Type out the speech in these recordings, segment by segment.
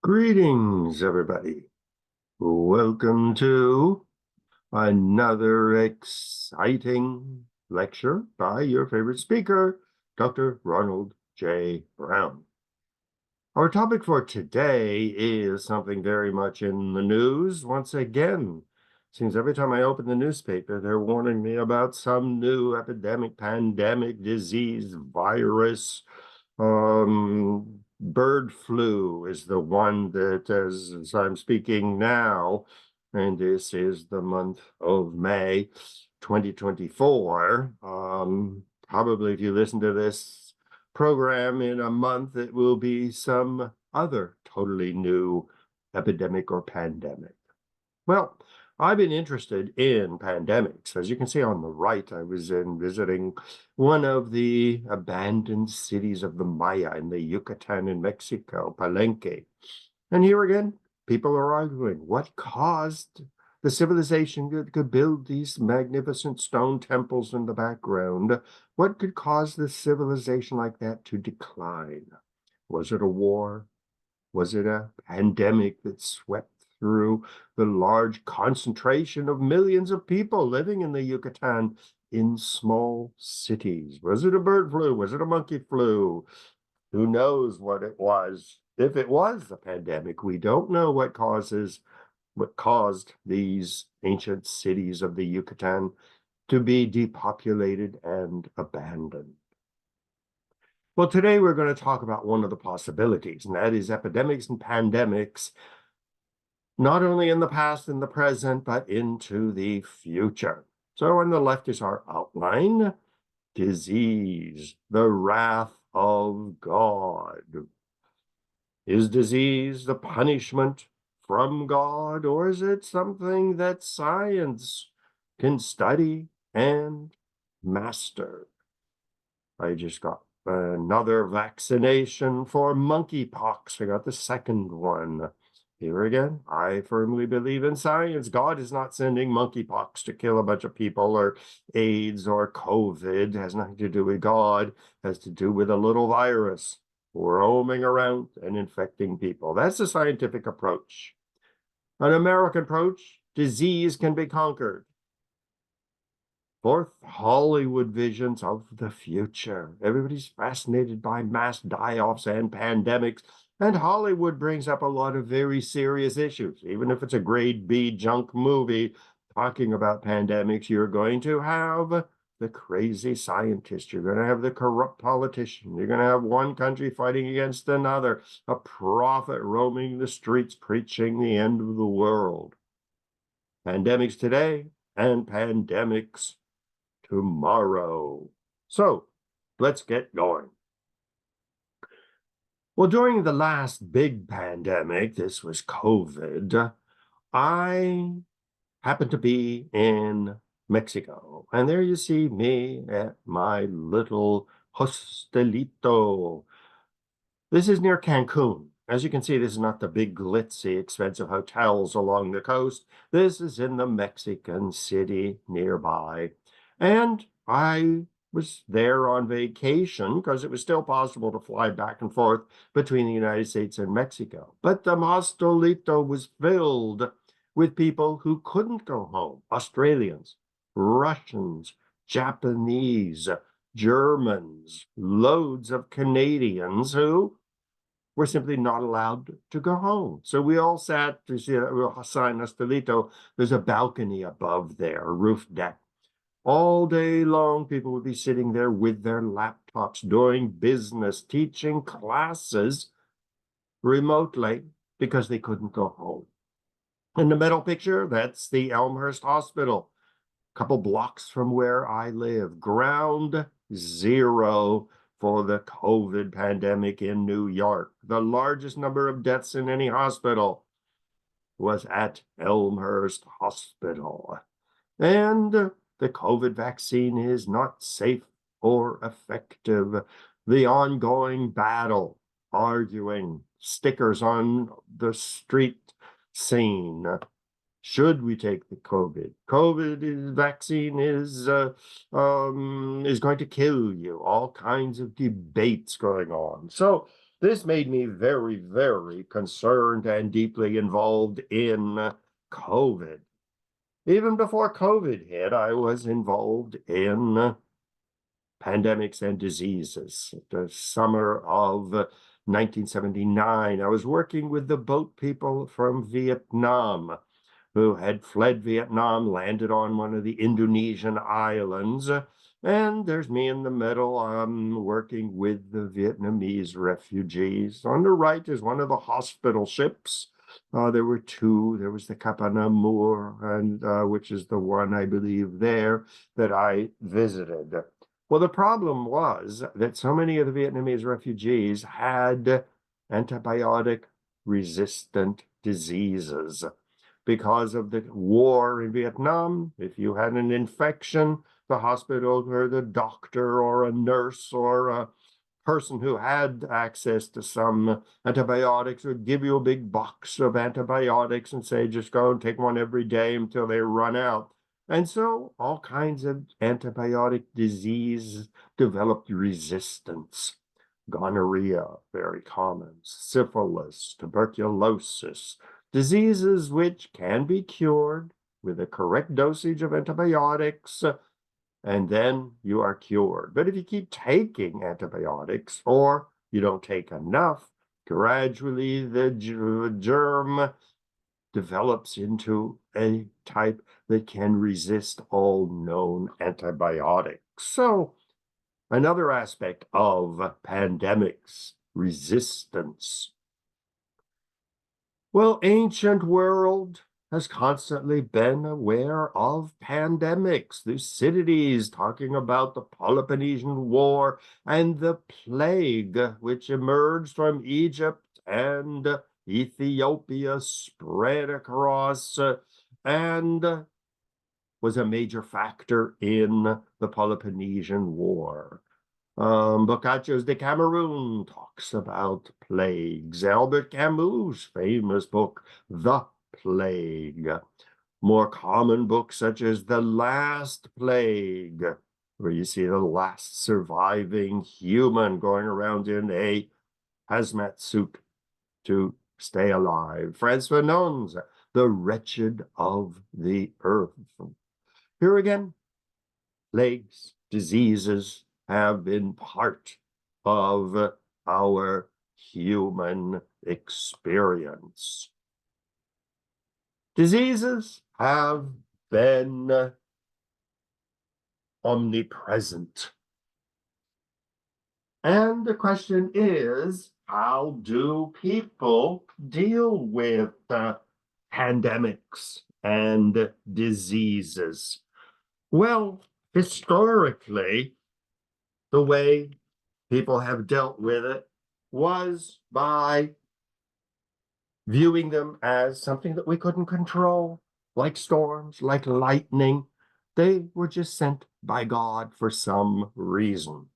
Greetings, everybody. Welcome to another exciting lecture by your favorite speaker, Dr. Ronald J. Brown. Our topic for today is something very much in the news. Once again, seems every time I open the newspaper, they're warning me about some new epidemic, pandemic, disease, virus. Bird flu is the one that, as I'm speaking now, and this is the month of May 2024. Probably if you listen to this program in a month, it will be some other totally new epidemic or pandemic. Well, I've been interested in pandemics. As you can see on the right, I was visiting one of the abandoned cities of the Maya in the Yucatan in Mexico, Palenque. And here again, people are arguing what caused the civilization could build these magnificent stone temples in the background. What could cause the civilization like that to decline? Was it a war? Was it a pandemic that swept through the large concentration of millions of people living in the Yucatan in small cities? Was it a bird flu? Was it a monkey flu? Who knows what it was? If it was a pandemic, we don't know what caused these ancient cities of the Yucatan to be depopulated and abandoned. Well, today we're going to talk about one of the possibilities, and that is epidemics and pandemics, not only in the past and the present, but into the future. So on the left is our outline: disease, the wrath of God. Is disease the punishment from God, or is it something that science can study and master? I just got another vaccination for monkeypox. I got the second one. Here again, I firmly believe in science. God is not sending monkeypox to kill a bunch of people, or AIDS or COVID. It has nothing to do with God. It has to do with a little virus roaming around and infecting people. That's the scientific approach. An American approach: disease can be conquered. Fourth, Hollywood visions of the future. Everybody's fascinated by mass die-offs and pandemics, and Hollywood brings up a lot of very serious issues. Even if it's a grade B junk movie talking about pandemics, you're going to have the crazy scientist, you're going to have the corrupt politician, you're going to have one country fighting against another, a prophet roaming the streets preaching the end of the world. Pandemics today and pandemics tomorrow. So let's get going. Well, during the last big pandemic, this was COVID, I happened to be in Mexico. And there you see me at my little hostelito. This is near Cancun. As you can see, this is not the big, glitzy, expensive hotels along the coast. This is in the Mexican city nearby. And I was there on vacation because it was still possible to fly back and forth between the United States and Mexico. But the hostelito was filled with people who couldn't go home: Australians, Russians, Japanese, Germans, loads of Canadians who were simply not allowed to go home. So we all sat to see San Hostelito. There's a balcony above there, a roof deck. All day long, people would be sitting there with their laptops, doing business, teaching classes remotely because they couldn't go home. In the middle picture, that's the Elmhurst Hospital, a couple blocks from where I live. Ground zero for the COVID pandemic in New York. The largest number of deaths in any hospital was at Elmhurst Hospital. And the COVID vaccine is not safe or effective. The ongoing battle, arguing, stickers on the street scene. Should we take the COVID? COVID vaccine is going to kill you. All kinds of debates going on. So This made me very, very concerned and deeply involved in COVID. Even before COVID hit, I was involved in pandemics and diseases. The summer of 1979, I was working with the boat people from Vietnam who had fled Vietnam, landed on one of the Indonesian islands. And there's me in the middle. I'm working with the Vietnamese refugees. On the right is one of the hospital ships. There were two. There was the Capanamur, and which is the one I believe there that I visited. Well, the problem was that so many of the Vietnamese refugees had antibiotic-resistant diseases. Because of the war in Vietnam, if you had an infection, the hospital or the doctor or a nurse or a person who had access to some antibiotics would give you a big box of antibiotics and say, just go and take one every day until they run out. And so all kinds of antibiotic disease developed resistance. Gonorrhea, very common, syphilis, tuberculosis, diseases which can be cured with a correct dosage of antibiotics, and then you are cured. But if you keep taking antibiotics or you don't take enough, gradually the germ develops into a type that can resist all known antibiotics. So another aspect of pandemics, resistance. Well, ancient world has constantly been aware of pandemics. Thucydides talking about the Peloponnesian War and the plague which emerged from Egypt and Ethiopia, spread across, and was a major factor in the Peloponnesian War. Boccaccio's Decameron talks about plagues. Albert Camus' famous book, The Plague. More common books such as The Last Plague, where you see the last surviving human going around in a hazmat suit to stay alive. Francois Fanon's The Wretched of the Earth. Here again, plagues, diseases have been part of our human experience. Diseases have been omnipresent. And the question is, how do people deal with pandemics and diseases? Well, historically, the way people have dealt with it was by viewing them as something that we couldn't control, like storms, like lightning. They were just sent by God for some reason.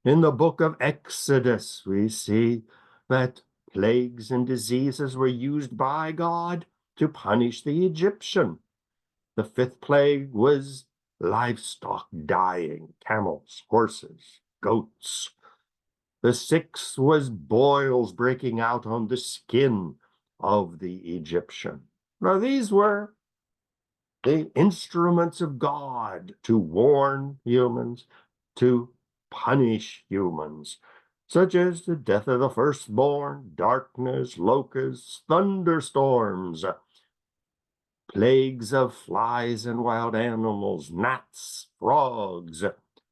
In the book of Exodus, we see that plagues and diseases were used by God to punish the Egyptian. The fifth plague was livestock dying, camels, horses, goats. The sixth was boils breaking out on the skin of the Egyptian. Now, these were the instruments of God to warn humans, to punish humans, such as the death of the firstborn, darkness, locusts, thunderstorms, plagues of flies and wild animals, gnats, frogs,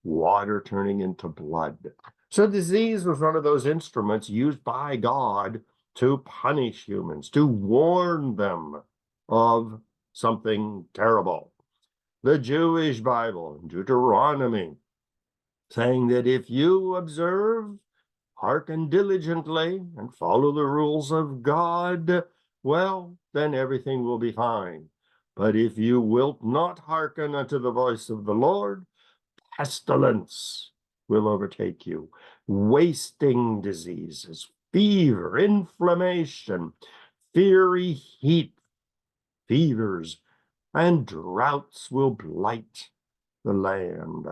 water turning into blood. So disease was one of those instruments used by God to punish humans, to warn them of something terrible. The Jewish Bible, Deuteronomy, saying that if you observe, hearken diligently, and follow the rules of God, well, then everything will be fine. But if you wilt not hearken unto the voice of the Lord, pestilence will overtake you, wasting diseases, fever, inflammation, fiery heat, fevers, and droughts will blight the land.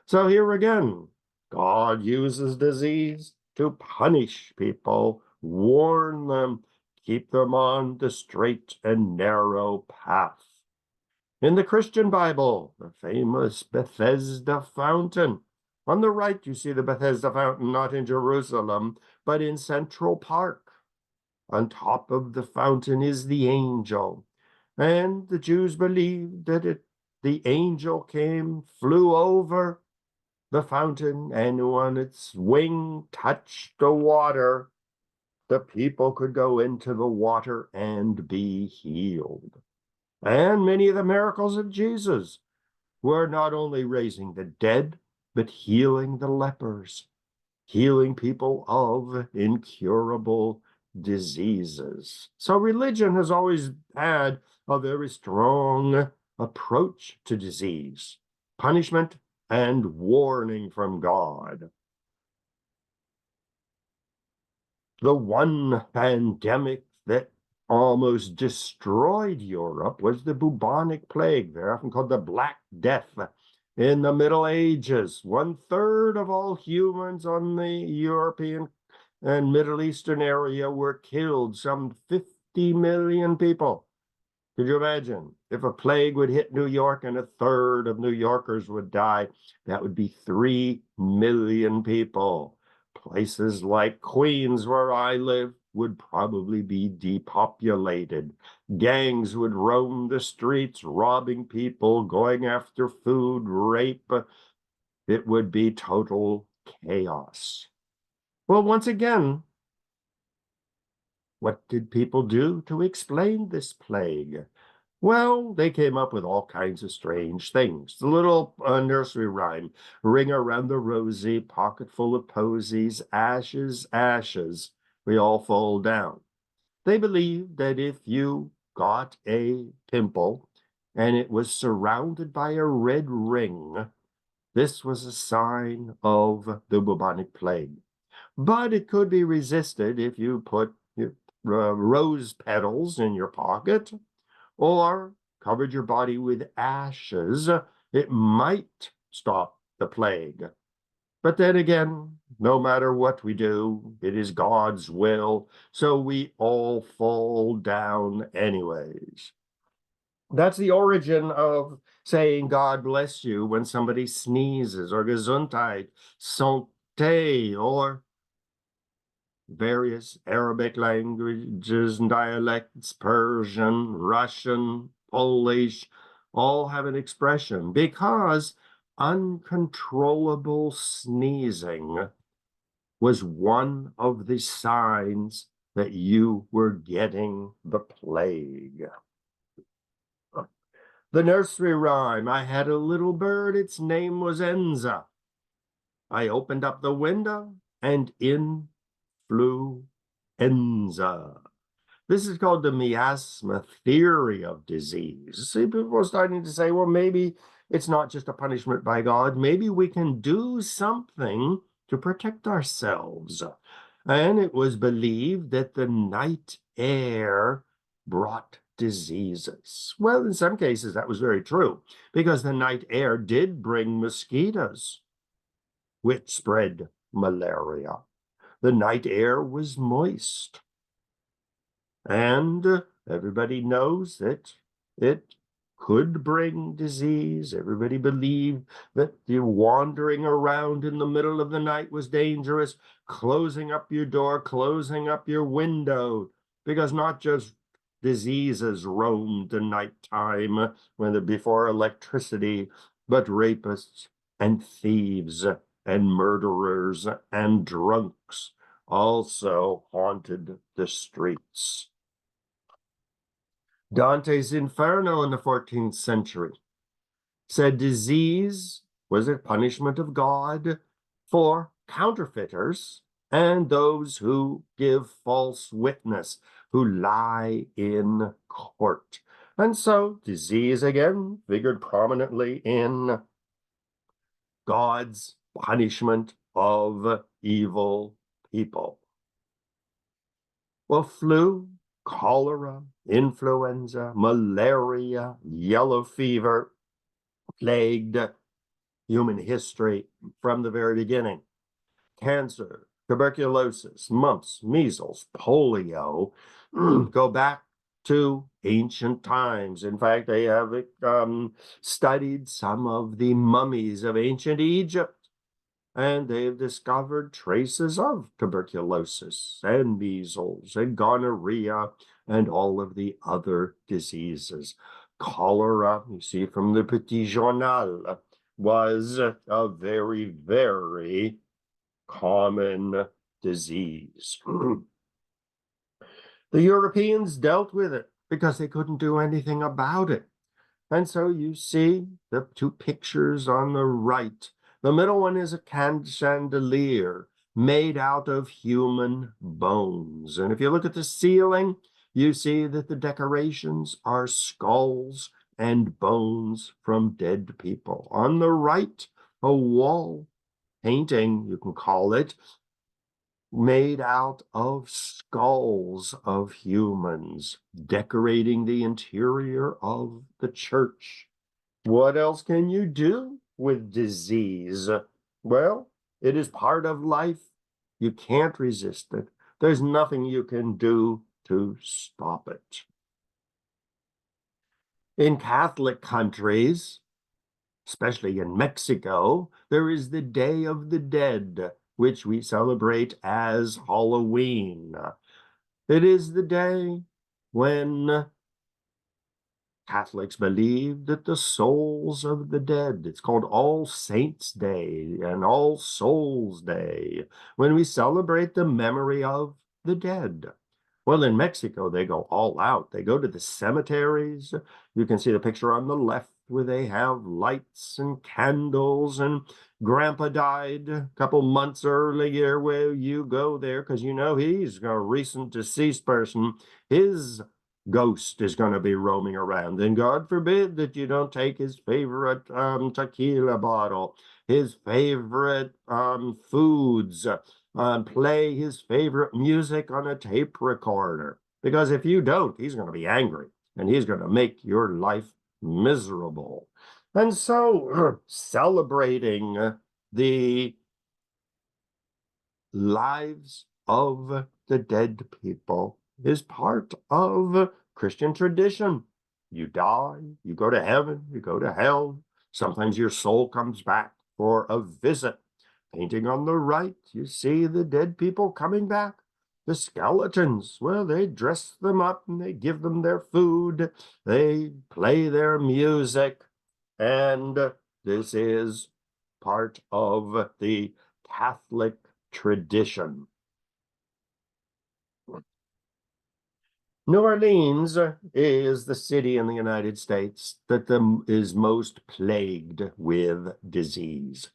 So here again, God uses disease to punish people, warn them, keep them on the straight and narrow path. In the Christian Bible, the famous Bethesda fountain. On the right, you see the Bethesda fountain, not in Jerusalem, but in Central Park. On top of the fountain is the angel. And the Jews believed that the angel flew over the fountain, and when its wing touched the water, the people could go into the water and be healed. And many of the miracles of Jesus were not only raising the dead, but healing the lepers, healing people of incurable diseases. So religion has always had a very strong approach to disease, punishment, and warning from God. The one pandemic that almost destroyed Europe was the bubonic plague, very often called the Black Death. In the Middle Ages, 1/3 of all humans on the European and Middle Eastern area were killed, some 50 million people. Could you imagine if a plague would hit New York and 1/3 of New Yorkers would die? That would be 3 million people. Places like Queens, where I live, would probably be depopulated. Gangs would roam the streets, robbing people, going after food, rape. It would be total chaos. Well, once again, what did people do to explain this plague? Well, they came up with all kinds of strange things. The little nursery rhyme, ring around the rosy, pocket full of posies, ashes, ashes, we all fall down. They believed that if you got a pimple and it was surrounded by a red ring, this was a sign of the bubonic plague. But it could be resisted if you put rose petals in your pocket or covered your body with ashes. It might stop the plague. But then again, no matter what we do, it is God's will, so we all fall down anyways. That's the origin of saying God bless you when somebody sneezes, or Gesundheit, Santé, or various Arabic languages and dialects, Persian, Russian, Polish, all have an expression, because uncontrollable sneezing was one of the signs that you were getting the plague. The nursery rhyme, I had a little bird, its name was Enza. I opened up the window and in Influenza. This is called the miasma theory of disease. See, people are starting to say, well, maybe it's not just a punishment by God. Maybe we can do something to protect ourselves. And it was believed that the night air brought diseases. Well, in some cases, that was very true, because the night air did bring mosquitoes, which spread malaria. The night air was moist. And everybody knows that it could bring disease. Everybody believed that the wandering around in the middle of the night was dangerous, closing up your door, closing up your window, because not just diseases roamed the nighttime before electricity, but rapists and thieves and murderers and drunks also haunted the streets. Dante's Inferno in the 14th century said disease was a punishment of God for counterfeiters and those who give false witness, who lie in court. And so disease again figured prominently in God's punishment of evil people. Well, flu, cholera, influenza, malaria, yellow fever plagued human history from the very beginning. Cancer, tuberculosis, mumps, measles, polio go back to ancient times. In fact, they have studied some of the mummies of ancient Egypt, and they've discovered traces of tuberculosis and measles and gonorrhea and all of the other diseases. Cholera, you see from the Petit Journal, was a very, very common disease. The Europeans dealt with it because they couldn't do anything about it. And so you see the two pictures on the right. The middle one is a chandelier made out of human bones. And if you look at the ceiling, you see that the decorations are skulls and bones from dead people. On the right, a wall painting, you can call it, made out of skulls of humans, decorating the interior of the church. What else can you do with disease? Well, it is part of life. You can't resist it. There's nothing you can do to stop it. In Catholic countries, especially in Mexico, there is the Day of the Dead, which we celebrate as Halloween. It is the day when Catholics believe that the souls of the dead, it's called All Saints' Day and All Souls' Day, when we celebrate the memory of the dead. Well, in Mexico, they go all out. They go to the cemeteries. You can see the picture on the left where they have lights and candles, and Grandpa died a couple months earlier. Well, you go there because you know he's a recent deceased person. His ghost is going to be roaming around, and God forbid that you don't take his favorite tequila bottle, his favorite foods, play his favorite music on a tape recorder, because if you don't, he's going to be angry and he's going to make your life miserable. And so celebrating the lives of the dead people is part of Christian tradition. You die, you go to heaven, you go to hell. Sometimes your soul comes back for a visit. Painting on the right, you see the dead people coming back. The skeletons, well, they dress them up and they give them their food. They play their music. And this is part of the Catholic tradition. New Orleans is the city in the United States that is most plagued with disease.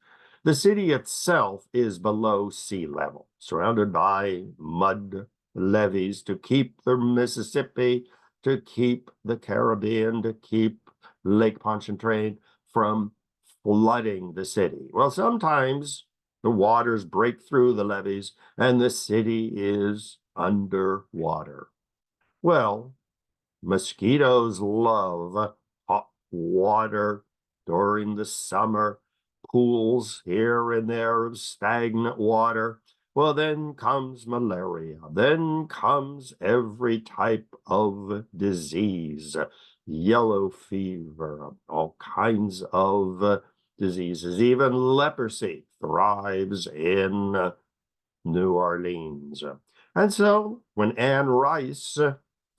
The city itself is below sea level, surrounded by mud levees to keep the Mississippi, to keep the Caribbean, to keep Lake Pontchartrain from flooding the city. Well, sometimes the waters break through the levees and the city is underwater. Well, mosquitoes love hot water during the summer, pools here and there of stagnant water. Well, then comes malaria. Then comes every type of disease, yellow fever, all kinds of diseases. Even leprosy thrives in New Orleans. And so when Anne Rice,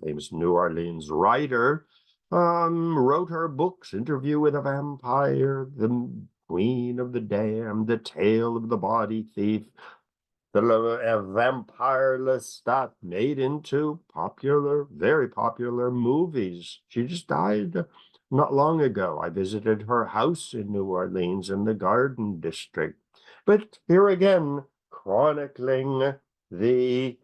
famous New Orleans writer, wrote her books, Interview with a Vampire, The Queen of the Damned, The Tale of the Body Thief, the Vampire Lestat, made into popular, very popular movies. She just died not long ago. I visited her house in New Orleans in the Garden District. But here again, chronicling the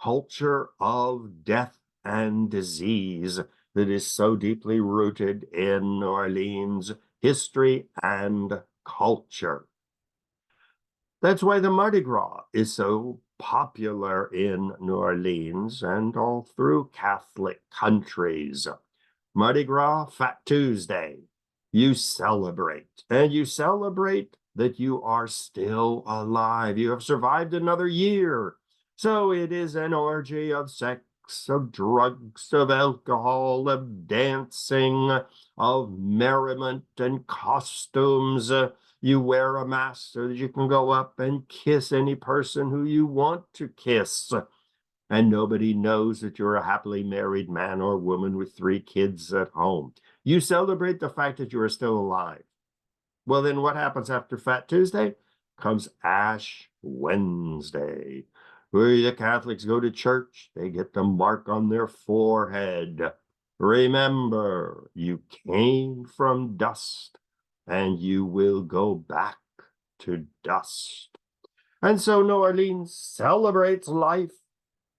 culture of death and disease that is so deeply rooted in New Orleans history and culture. That's why the Mardi Gras is so popular in New Orleans and all through Catholic countries. Mardi Gras, Fat Tuesday. You celebrate, and you celebrate that you are still alive. You have survived another year. So it is an orgy of sex, of drugs, of alcohol, of dancing, of merriment and costumes. You wear a mask so that you can go up and kiss any person who you want to kiss. And nobody knows that you're a happily married man or woman with 3 kids at home. You celebrate the fact that you are still alive. Well, then what happens after Fat Tuesday? Comes Ash Wednesday, where the Catholics go to church. They get the mark on their forehead. Remember, you came from dust, and you will go back to dust. And so New Orleans celebrates life,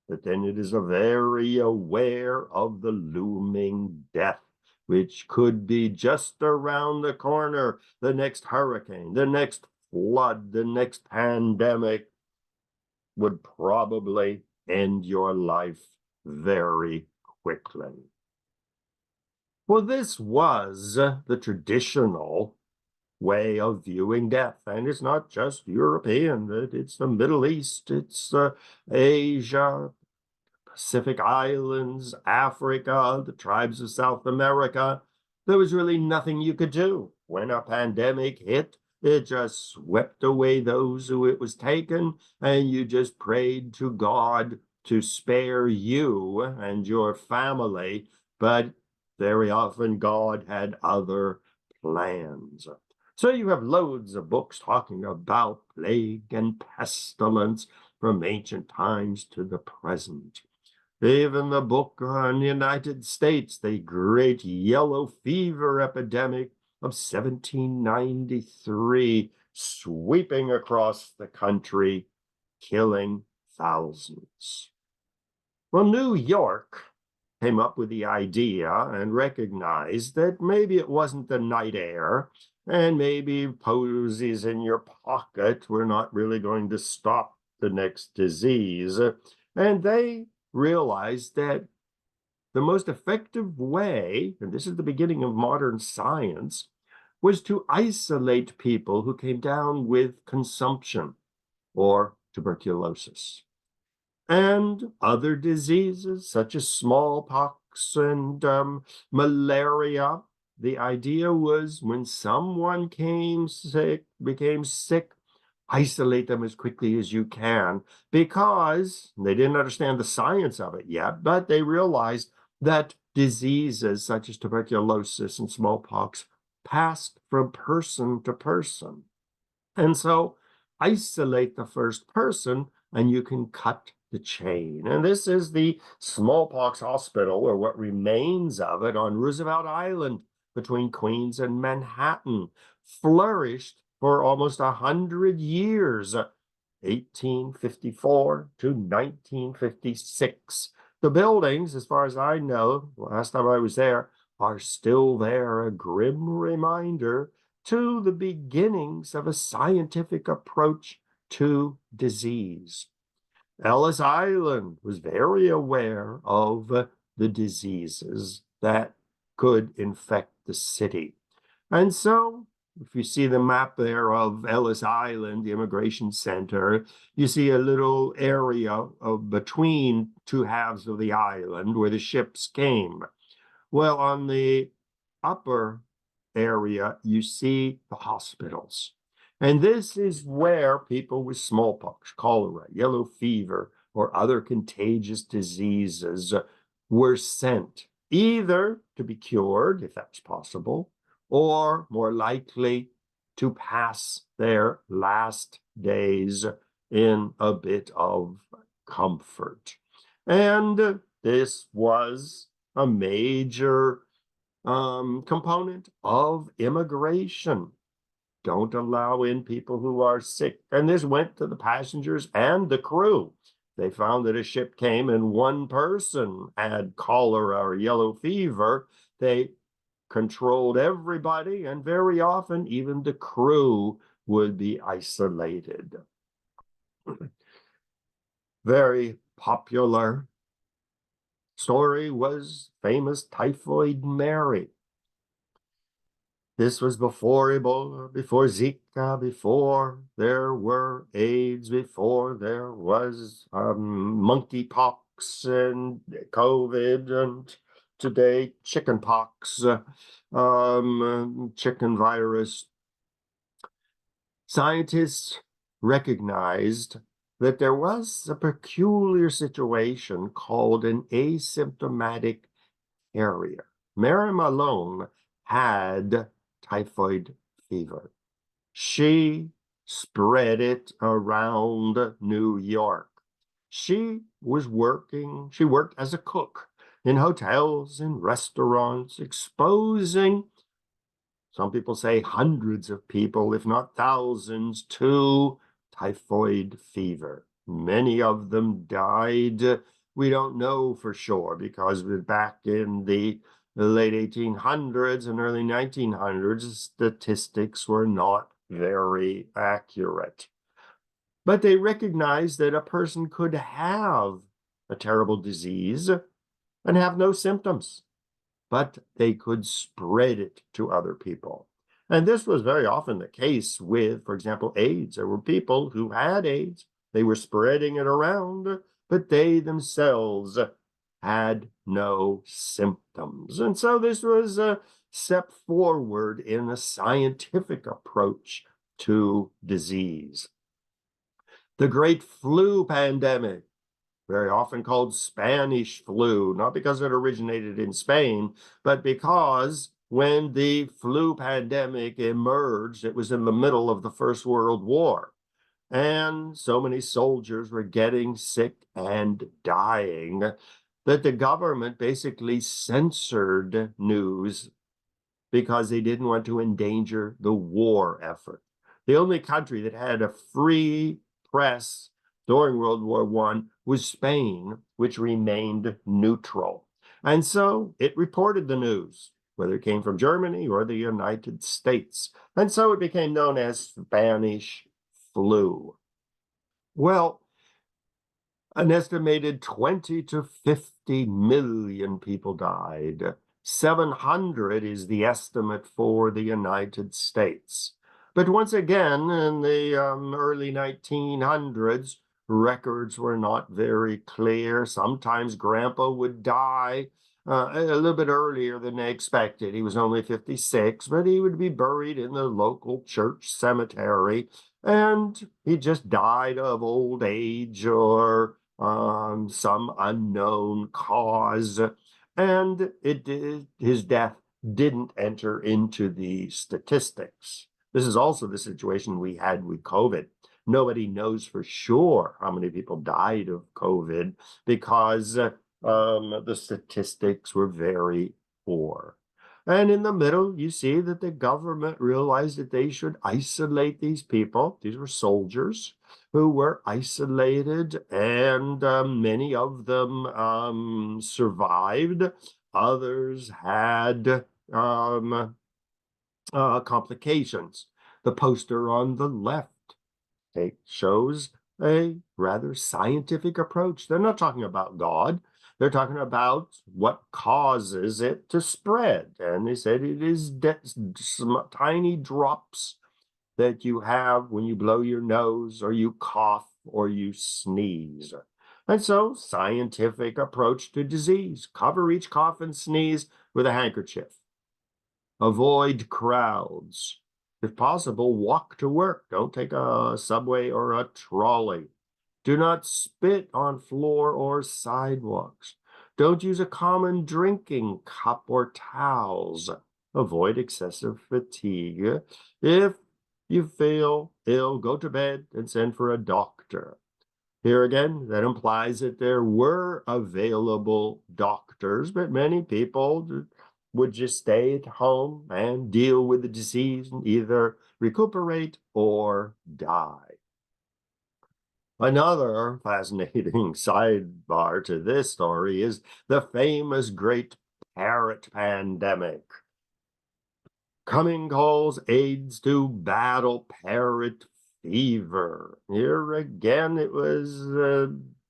but then it is very aware of the looming death, which could be just around the corner. The next hurricane, the next flood, the next pandemic would probably end your life very quickly. Well, this was the traditional way of viewing death. And it's not just European, it's the Middle East, it's Asia, Pacific Islands, Africa, the tribes of South America. There was really nothing you could do. When a pandemic hit, it just swept away those who it was taken, and you just prayed to God to spare you and your family. But very often God had other plans. So you have loads of books talking about plague and pestilence from ancient times to the present. Even the book on the United States, the great yellow fever epidemic of 1793, sweeping across the country, killing thousands. Well, New York came up with the idea and recognized that maybe it wasn't the night air, and maybe posies in your pocket were not really going to stop the next disease. And they realized that the most effective way, and this is the beginning of modern science, was to isolate people who came down with consumption or tuberculosis. And other diseases such as smallpox and malaria. The idea was when someone became sick, isolate them as quickly as you can, because they didn't understand the science of it yet, but they realized that diseases such as tuberculosis and smallpox passed from person to person. And so isolate the first person and you can cut the chain. And this is the smallpox hospital, or what remains of it, on Roosevelt Island between Queens and Manhattan. Flourished for almost 100 years, 1854 to 1956. The buildings, as far as I know, last time I was there, are still there, a grim reminder to the beginnings of a scientific approach to disease. Ellis Island was very aware of the diseases that could infect the city. And so, if you see the map there of Ellis Island, the immigration center, you see a little area of between 2 halves of the island where the ships came. Well, on the upper area, you see the hospitals. And this is where people with smallpox, cholera, yellow fever, or other contagious diseases were sent, either to be cured, if that's possible, or more likely to pass their last days in a bit of comfort. And this was a major component of immigration. Don't allow in people who are sick. And this went to the passengers and the crew. They found that a ship came and one person had cholera or yellow fever. They controlled everybody, and very often even the crew would be isolated. Very popular story was famous Typhoid Mary. This was before Ebola, before Zika, before there were AIDS, before there was monkeypox and COVID, and today chickenpox, chicken virus. Scientists recognized that there was a peculiar situation called an asymptomatic carrier. Mary Malone had typhoid fever. She spread it around New York. She worked as a cook in hotels and restaurants, exposing, some people say, hundreds of people, if not thousands, to typhoid fever. Many of them died. We don't know for sure because back in the late 1800s and early 1900s, statistics were not very accurate. But they recognized that a person could have a terrible disease and have no symptoms, but they could spread it to other people. And this was very often the case with, for example, AIDS. There were people who had AIDS, they were spreading it around, but they themselves had no symptoms. And so this was a step forward in a scientific approach to disease. The Great Flu Pandemic, very often called Spanish flu, not because it originated in Spain, but because when the flu pandemic emerged, it was in the middle of the First World War. And so many soldiers were getting sick and dying that the government basically censored news because they didn't want to endanger the war effort. The only country that had a free press during World War I was Spain, which remained neutral. And so it reported the news, whether it came from Germany or the United States. And so it became known as Spanish flu. Well, an estimated 20 to 50 million people died. 700 is the estimate for the United States. But once again, in the early 1900s, records were not very clear. Sometimes Grandpa would die a little bit earlier than they expected. He was only 56, but he would be buried in the local church cemetery, and he just died of old age or some unknown cause, and his death didn't enter into the statistics. This is also the situation we had with COVID. Nobody knows for sure how many people died of COVID because the statistics were very poor. And in the middle, you see that the government realized that they should isolate these people. These were soldiers who were isolated, and many of them survived. Others had complications. The poster on the left shows a rather scientific approach. They're not talking about God. They're talking about what causes it to spread. And they said it is some tiny drops that you have when you blow your nose or you cough or you sneeze. And so, scientific approach to disease. Cover each cough and sneeze with a handkerchief. Avoid crowds. If possible, walk to work. Don't take a subway or a trolley. Do not spit on floor or sidewalks. Don't use a common drinking cup or towels. Avoid excessive fatigue. If you feel ill, go to bed and send for a doctor. Here again, that implies that there were available doctors, but many people would just stay at home and deal with the disease and either recuperate or die. Another fascinating sidebar to this story is the famous Great Parrot Pandemic. Coming calls aides to battle parrot fever. Here again, it was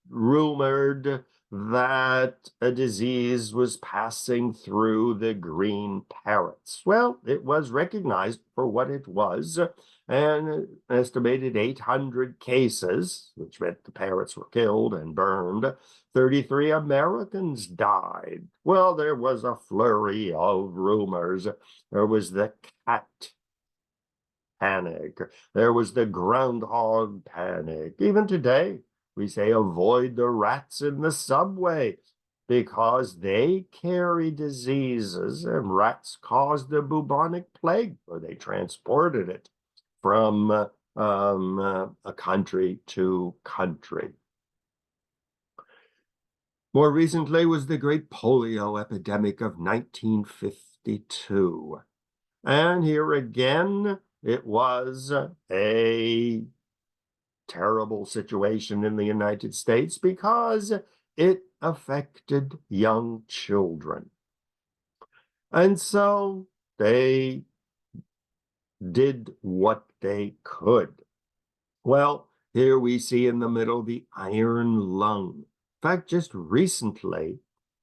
rumored that a disease was passing through the green parrots? Well, it was recognized for what it was, and an estimated 800 cases, which meant the parrots were killed and burned. 33 Americans died. Well, there was a flurry of rumors. There was the cat panic. There was the groundhog panic. Even today, we say avoid the rats in the subway because they carry diseases, and rats caused the bubonic plague, or they transported it from a country to country. More recently was the great polio epidemic of 1952. And here again, it was a terrible situation in the United States because it affected young children. And so they did what they could. Well, here we see in the middle the iron lung. In fact, just recently,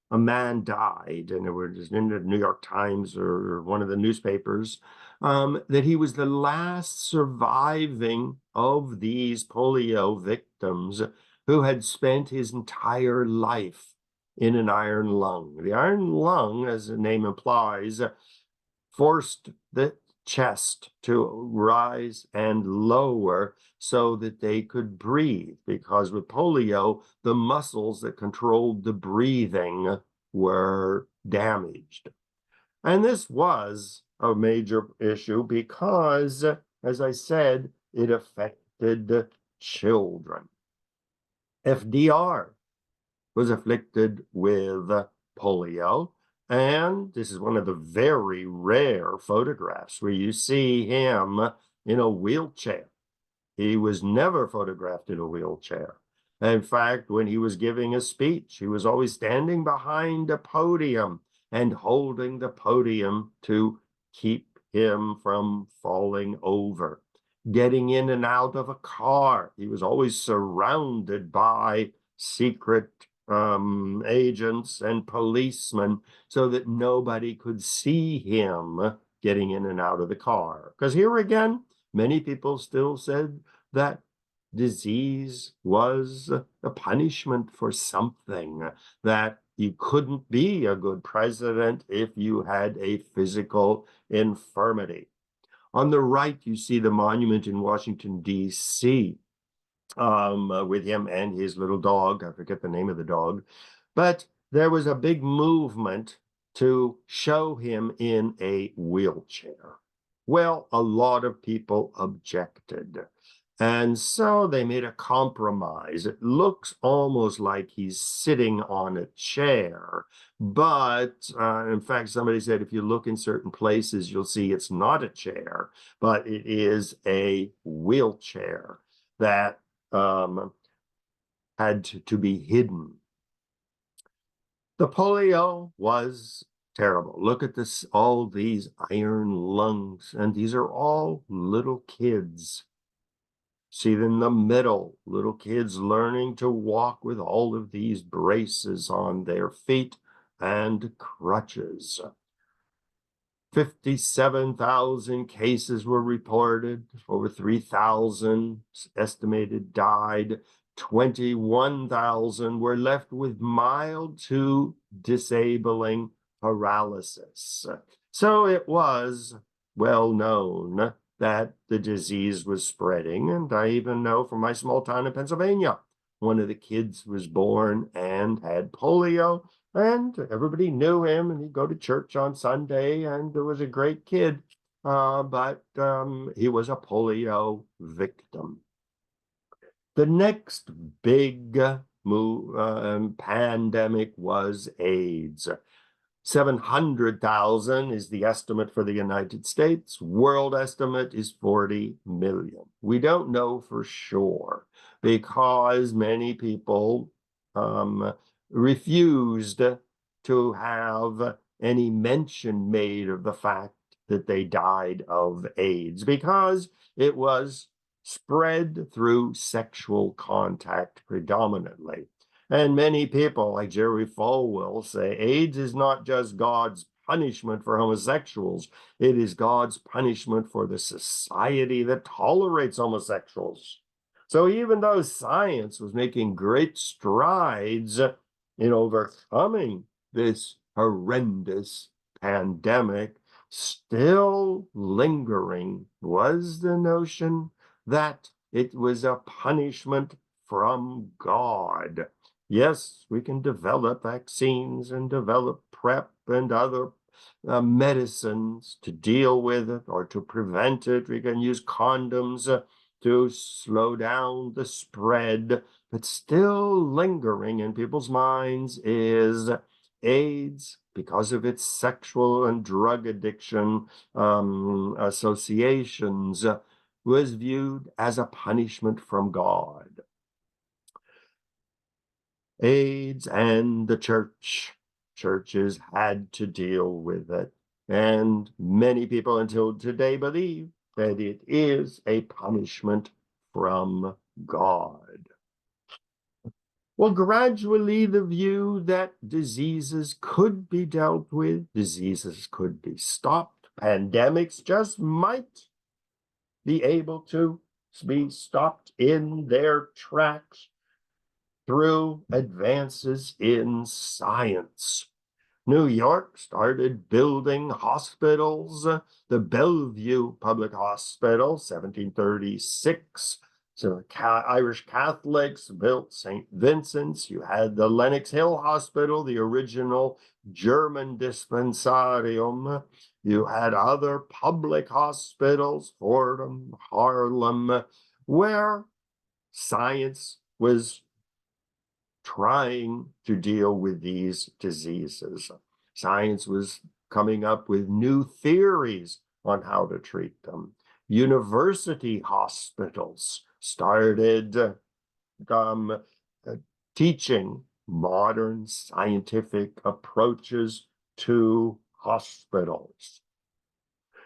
a man died, and it was in the New York Times or one of the newspapers, that he was the last surviving of these polio victims who had spent his entire life in an iron lung. The iron lung, as the name implies, forced the chest to rise and lower so that they could breathe, because with polio, the muscles that controlled the breathing were damaged. And this was a major issue because, as I said, it affected children. FDR was afflicted with polio, and this is one of the very rare photographs where you see him in a wheelchair. He was never photographed in a wheelchair. In fact, when he was giving a speech, he was always standing behind a podium and holding the podium to keep him from falling over. Getting in and out of a car, he was always surrounded by secret agents and policemen so that nobody could see him getting in and out of the car. Because here again, many people still said that disease was a punishment for something, that you couldn't be a good president if you had a physical infirmity. On the right, you see the monument in Washington, D.C., with him and his little dog. I forget the name of the dog. But there was a big movement to show him in a wheelchair. Well, a lot of people objected. And so they made a compromise. It looks almost like he's sitting on a chair. But in fact, somebody said if you look in certain places, you'll see it's not a chair, but it is a wheelchair that had to be hidden. The polio was terrible. Look at this, all these iron lungs, and these are all little kids. See in the middle, little kids learning to walk with all of these braces on their feet and crutches. 57,000 cases were reported, over 3,000 estimated died, 21,000 were left with mild to disabling paralysis. So it was well known that the disease was spreading, and I even know from my small town in Pennsylvania, one of the kids was born and had polio, and everybody knew him, and he'd go to church on Sunday, and there was a great kid, but he was a polio victim. The next big pandemic was AIDS. 700,000 is the estimate for the United States. World estimate is 40 million. We don't know for sure because many people refused to have any mention made of the fact that they died of AIDS because it was spread through sexual contact predominantly. And many people, like Jerry Falwell, say AIDS is not just God's punishment for homosexuals, it is God's punishment for the society that tolerates homosexuals. So even though science was making great strides in overcoming this horrendous pandemic, still lingering was the notion that it was a punishment from God. Yes, we can develop vaccines and develop PrEP and other medicines to deal with it or to prevent it. We can use condoms to slow down the spread, but still lingering in people's minds is AIDS, because of its sexual and drug addiction associations, was viewed as a punishment from God. AIDS and the church. Churches had to deal with it. And many people until today believe that it is a punishment from God. Well, gradually the view that diseases could be dealt with, diseases could be stopped, pandemics just might be able to be stopped in their tracks through advances in science. New York started building hospitals. The Bellevue Public Hospital, 1736. So Irish Catholics built St. Vincent's. You had the Lenox Hill Hospital, the original German dispensarium. You had other public hospitals, Fordham, Harlem, where science was trying to deal with these diseases. Science was coming up with new theories on how to treat them. University hospitals started teaching modern scientific approaches to hospitals.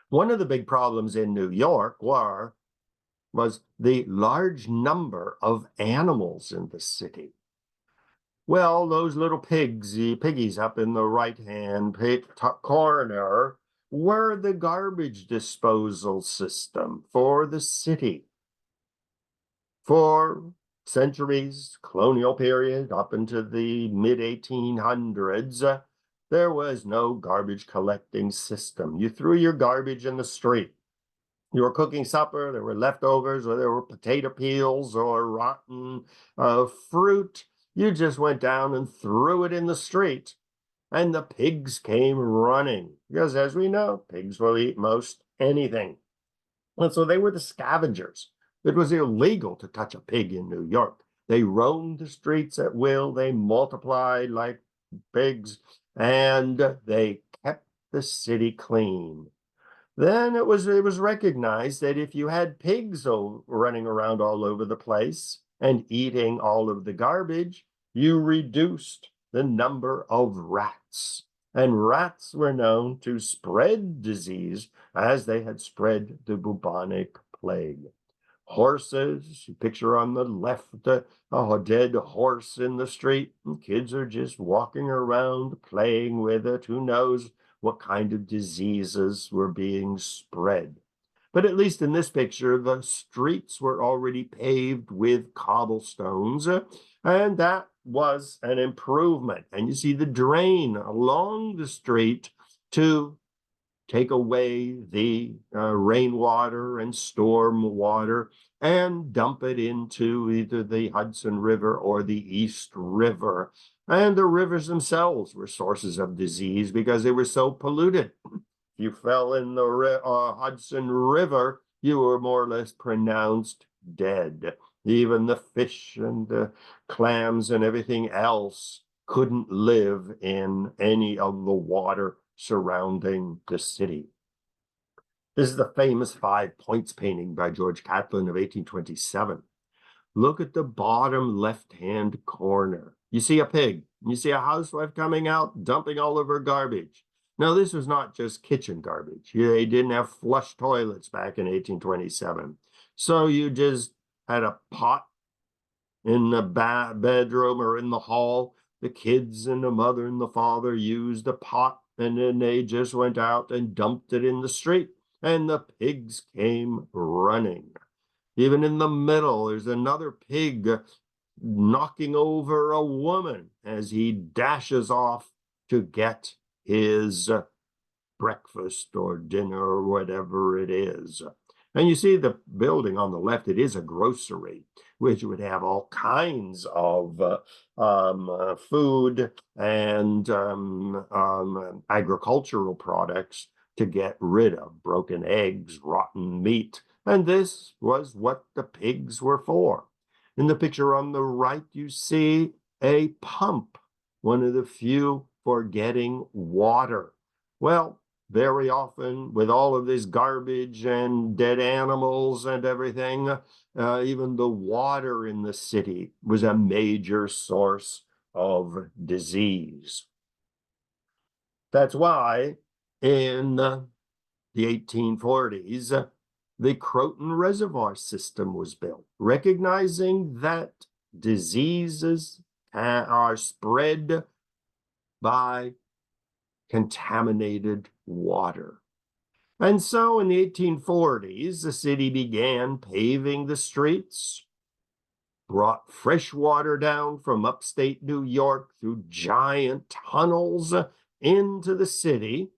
One of the big problems in New York was the large number of animals in the city. Well, those little piggies up in the right-hand corner were the garbage disposal system for the city. For centuries, colonial period, up into the mid-1800s, there was no garbage collecting system. You threw your garbage in the street. You were cooking supper, there were leftovers, or there were potato peels or rotten fruit. You just went down and threw it in the street, and the pigs came running, because as we know, pigs will eat most anything. And so they were the scavengers. It was illegal to touch a pig in New York. They roamed the streets at will, they multiplied like pigs, and they kept the city clean. Then it was recognized that if you had pigs running around all over the place and eating all of the garbage, you reduced the number of rats. And rats were known to spread disease as they had spread the bubonic plague. Horses, you picture on the left a dead horse in the street, and kids are just walking around playing with it. Who knows what kind of diseases were being spread? But at least in this picture, the streets were already paved with cobblestones, and that was an improvement. And you see the drain along the street to take away the rainwater and storm water and dump it into either the Hudson River or the East River. And the rivers themselves were sources of disease because they were so polluted. If you fell in the Hudson River, you were more or less pronounced dead. Even the fish and the clams and everything else couldn't live in any of the water surrounding the city. This is the famous 5 Points painting by George Catlin of 1827. Look at the bottom left-hand corner. You see a pig. You see a housewife coming out, dumping all of her garbage. Now, this was not just kitchen garbage. They didn't have flush toilets back in 1827. So you just had a pot in the bedroom or in the hall. The kids and the mother and the father used a pot, and then they just went out and dumped it in the street, and the pigs came running. Even in the middle, there's another pig knocking over a woman as he dashes off to get his breakfast or dinner or whatever it is. And you see the building on the left, it is a grocery, which would have all kinds of food and agricultural products to get rid of broken eggs, rotten meat. And this was what the pigs were for. In the picture on the right, you see a pump, one of the few for getting water. Well, very often with all of this garbage and dead animals and everything, even the water in the city was a major source of disease. That's why in the 1840s, the Croton Reservoir System was built, recognizing that diseases are spread by contaminated water. And so in the 1840s, the city began paving the streets, brought fresh water down from upstate New York through giant tunnels into the city,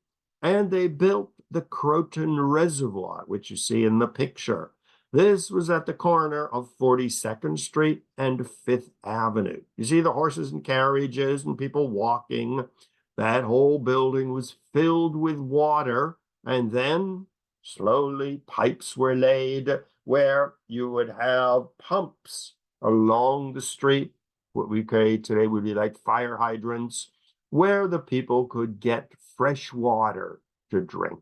and they built the Croton Reservoir, which you see in the picture. This was at the corner of 42nd Street and 5th Avenue. You see the horses and carriages and people walking. That whole building was filled with water, and then slowly pipes were laid where you would have pumps along the street, what we today would be like fire hydrants, where the people could get fresh water to drink.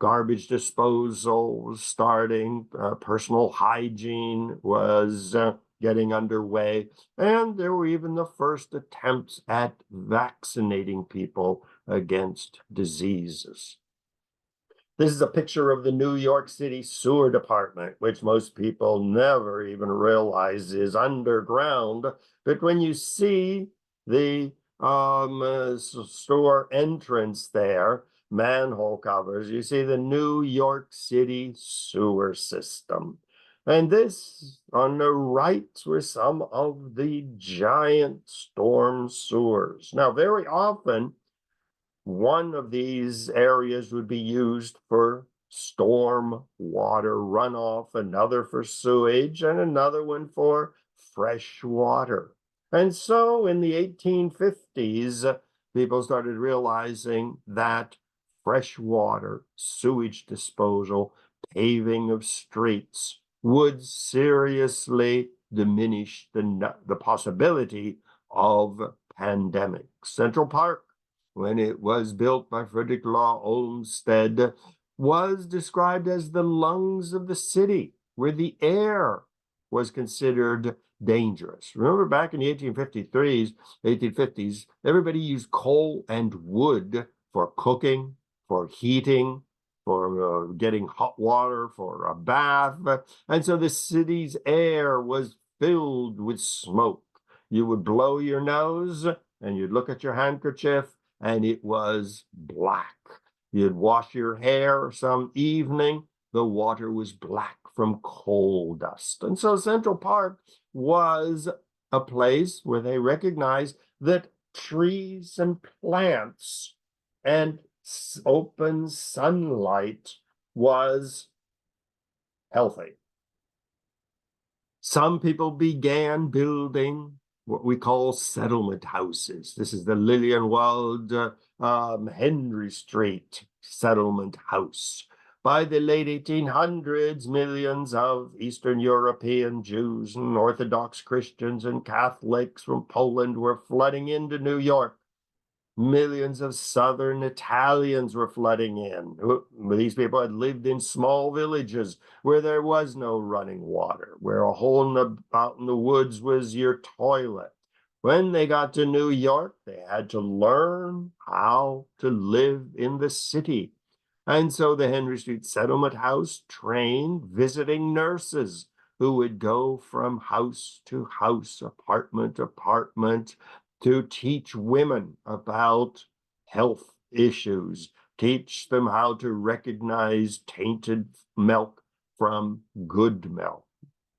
Garbage disposal was starting, personal hygiene was getting underway, and there were even the first attempts at vaccinating people against diseases. This is a picture of the New York City Sewer Department, which most people never even realize is underground. But when you see the store entrance there, manhole covers, you see the New York City sewer system. And this, on the right, were some of the giant storm sewers. Now, very often, one of these areas would be used for storm water runoff, another for sewage, and another one for fresh water. And so in the 1850s, people started realizing that fresh water, sewage disposal, paving of streets would seriously diminish the possibility of pandemics. Central Park, when it was built by Frederick Law Olmsted, was described as the lungs of the city, where the air was considered dangerous. Remember back in the 1850s, everybody used coal and wood for cooking, for heating, for getting hot water, for a bath. And so the city's air was filled with smoke. You would blow your nose and you'd look at your handkerchief and it was black. You'd wash your hair some evening, the water was black from coal dust. And so Central Park was a place where they recognized that trees and plants and open sunlight was healthy. Some people began building what we call settlement houses. This is the Lilienwald Henry Street settlement house. By the late 1800s, millions of Eastern European Jews and Orthodox Christians and Catholics from Poland were flooding into New York. Millions of Southern Italians were flooding in. These people had lived in small villages where there was no running water, where a hole out in the woods was your toilet. When they got to New York, they had to learn how to live in the city. And so the Henry Street Settlement House trained visiting nurses who would go from house to house, apartment to apartment, to teach women about health issues, teach them how to recognize tainted milk from good milk.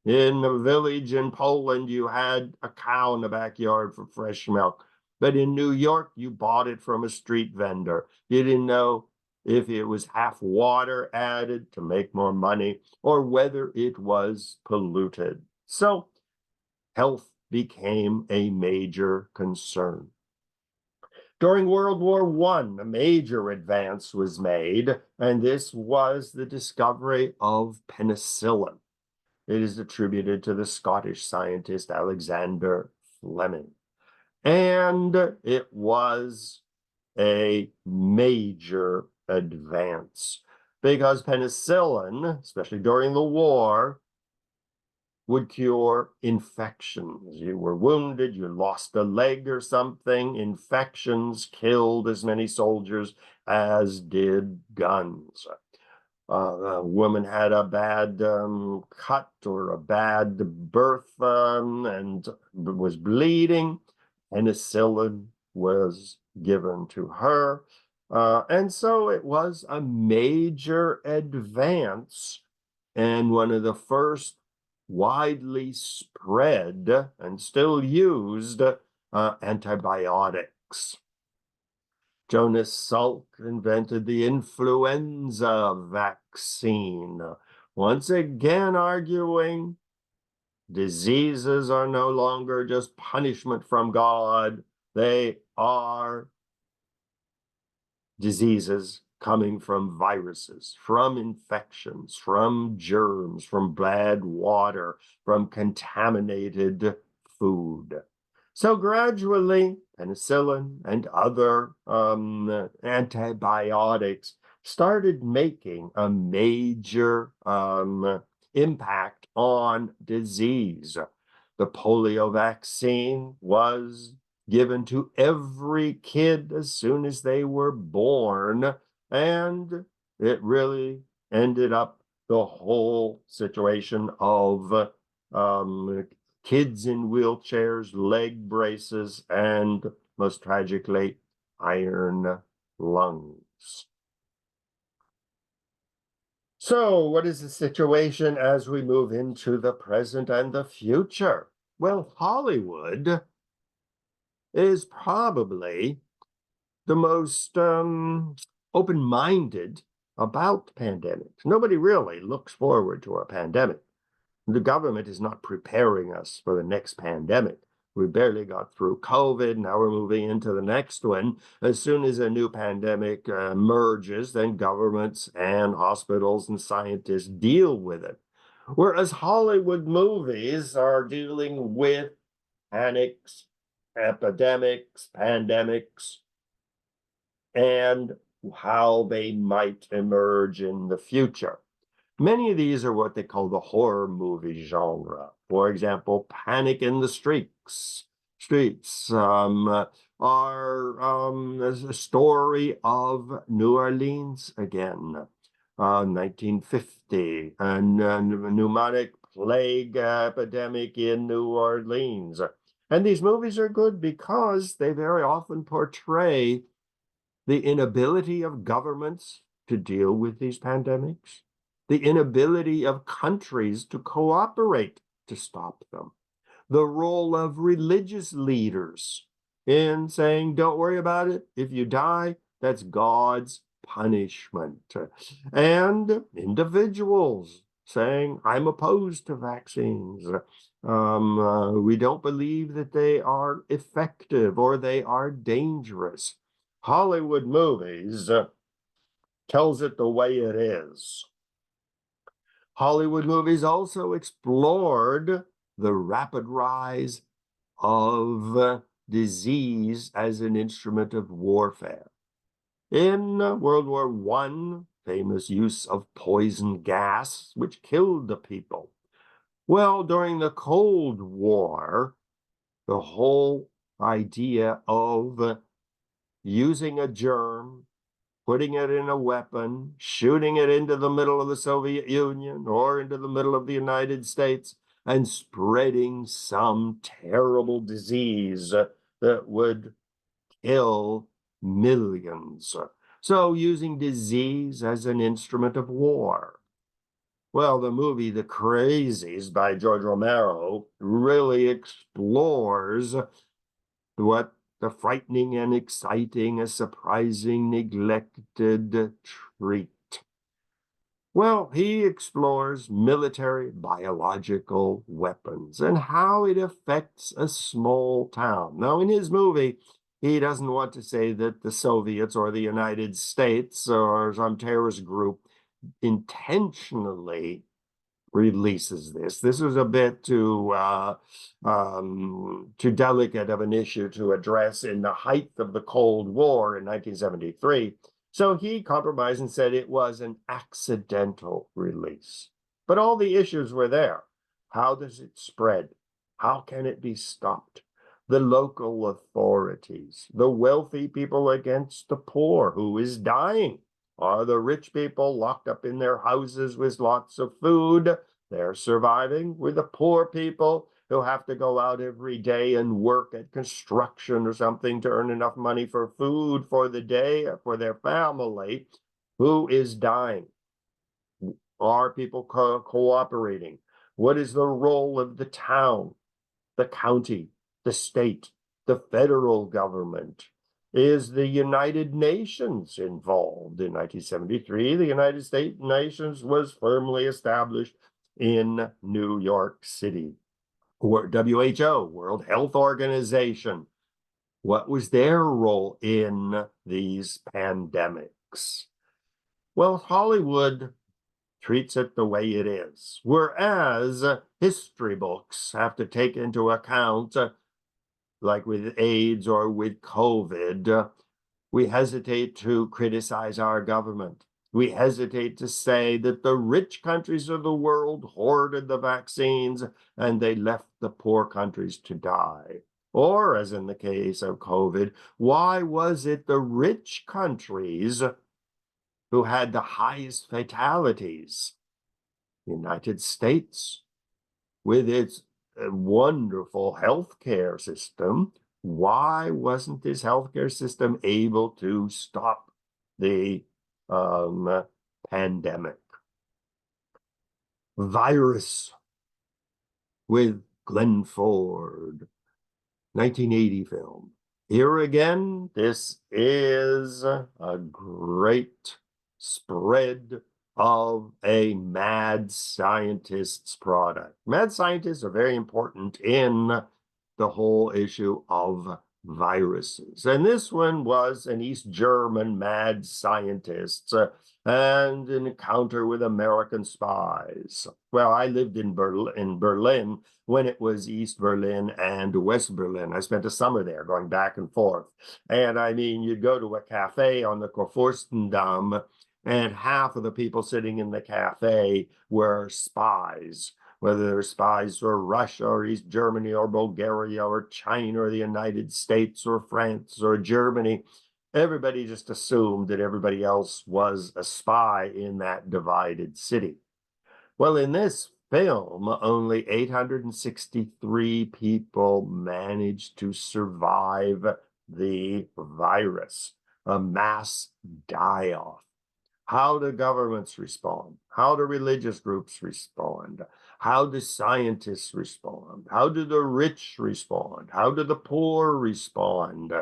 In a village in Poland, you had a cow in the backyard for fresh milk. But in New York, you bought it from a street vendor. You didn't know if it was half water added to make more money or whether it was polluted. So health became a major concern. During World War I, a major advance was made, and this was the discovery of penicillin. It is attributed to the Scottish scientist Alexander Fleming. And it was a major advance because penicillin, especially during the war, would cure infections. You were wounded, you lost a leg or something, infections killed as many soldiers as did guns. A woman had a bad cut or a bad birth and was bleeding. Penicillin was given to her. And so it was a major advance and one of the first widely spread and still used antibiotics. Jonas Salk invented the influenza vaccine, once again arguing diseases are no longer just punishment from God. They are diseases coming from viruses, from infections, from germs, from bad water, from contaminated food. So gradually, penicillin and other antibiotics started making a major impact on disease. The polio vaccine was given to every kid as soon as they were born, and it really ended up the whole situation of kids in wheelchairs, leg braces, and most tragically, iron lungs. So what is the situation as we move into the present and the future? Well, Hollywood is probably the most open-minded about pandemics. Nobody really looks forward to a pandemic. The government is not preparing us for the next pandemic. We barely got through COVID. Now we're moving into the next one. As soon as a new pandemic emerges, then governments and hospitals and scientists deal with it. Whereas Hollywood movies are dealing with panics, epidemics, pandemics, and how they might emerge in the future. Many of these are what they call the horror movie genre. For example, Panic in the Streets are a story of New Orleans again, 1950, and a pneumonic plague epidemic in New Orleans. And these movies are good because they very often portray the inability of governments to deal with these pandemics, the inability of countries to cooperate to stop them, the role of religious leaders in saying, don't worry about it. If you die, that's God's punishment. And individuals saying, I'm opposed to vaccines. We don't believe that they are effective or they are dangerous. Hollywood movies tells it the way it is. Hollywood movies also explored the rapid rise of disease as an instrument of warfare. In World War I, famous use of poison gas, which killed the people. Well, during the Cold War, the whole idea of using a germ putting it in a weapon, shooting it into the middle of the Soviet Union or into the middle of the United States, and spreading some terrible disease that would kill millions. So using disease as an instrument of war. Well, the movie The Crazies by George Romero really explores what the frightening and exciting, a surprising, neglected treat. Well, he explores military biological weapons and how it affects a small town. Now, in his movie, he doesn't want to say that the Soviets or the United States or some terrorist group intentionally releases this. This is a bit too delicate of an issue to address in the height of the Cold War in 1973. So he compromised and said it was an accidental release. But all the issues were there. How does it spread? How can it be stopped? The local authorities, the wealthy people against the poor, who is dying? Are the rich people locked up in their houses with lots of food? They're surviving. With the poor people who have to go out every day and work at construction or something to earn enough money for food for the day, for their family, who is dying? Are people cooperating? What is the role of the town, the county, the state, the federal government? Is the United Nations involved? In 1973, the United States Nations was firmly established in New York City. WHO, World Health Organization, what was their role in these pandemics? Well, Hollywood treats it the way it is, whereas history books have to take into account like with AIDS or with COVID, we hesitate to criticize our government. We hesitate to say that the rich countries of the world hoarded the vaccines and they left the poor countries to die. Or, as in the case of COVID, why was it the rich countries who had the highest fatalities? The United States, with its wonderful healthcare system, why wasn't this healthcare system able to stop the pandemic? Virus with Glenn Ford, 1980 film. Here again, this is a great spread of a mad scientist's product. Mad scientists are very important in the whole issue of viruses. And this one was an East German mad scientist and an encounter with American spies. Well, I lived in Berlin when it was East Berlin and West Berlin. I spent a summer there going back and forth. And I mean, you'd go to a cafe on the Kurfürstendamm, and half of the people sitting in the cafe were spies, whether they're spies for Russia or East Germany or Bulgaria or China or the United States or France or Germany. Everybody just assumed that everybody else was a spy in that divided city. Well, in this film, only 863 people managed to survive the virus, a mass die-off. How do governments respond? How do religious groups respond? How do scientists respond? How do the rich respond? How do the poor respond?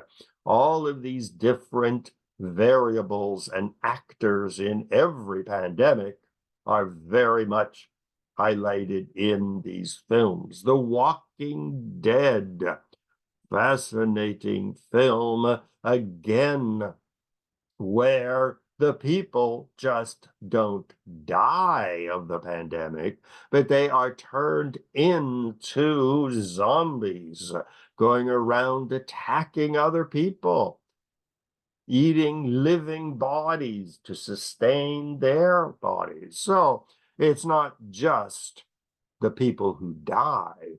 All of these different variables and actors in every pandemic are very much highlighted in these films. The Walking Dead, fascinating film, again, where the people just don't die of the pandemic, but they are turned into zombies, going around attacking other people, eating living bodies to sustain their bodies. So it's not just the people who die,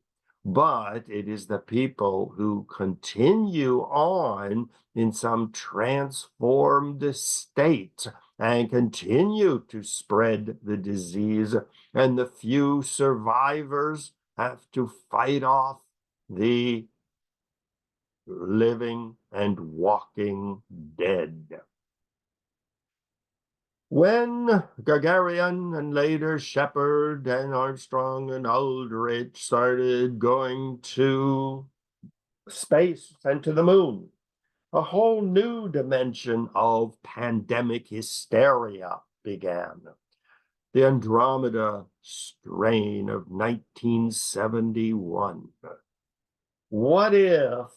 but it is the people who continue on in some transformed state and continue to spread the disease, and the few survivors have to fight off the living and walking dead. When Gagarin and later Shepard and Armstrong and Aldrich started going to space and to the moon, a whole new dimension of pandemic hysteria began. The Andromeda strain of 1971. What if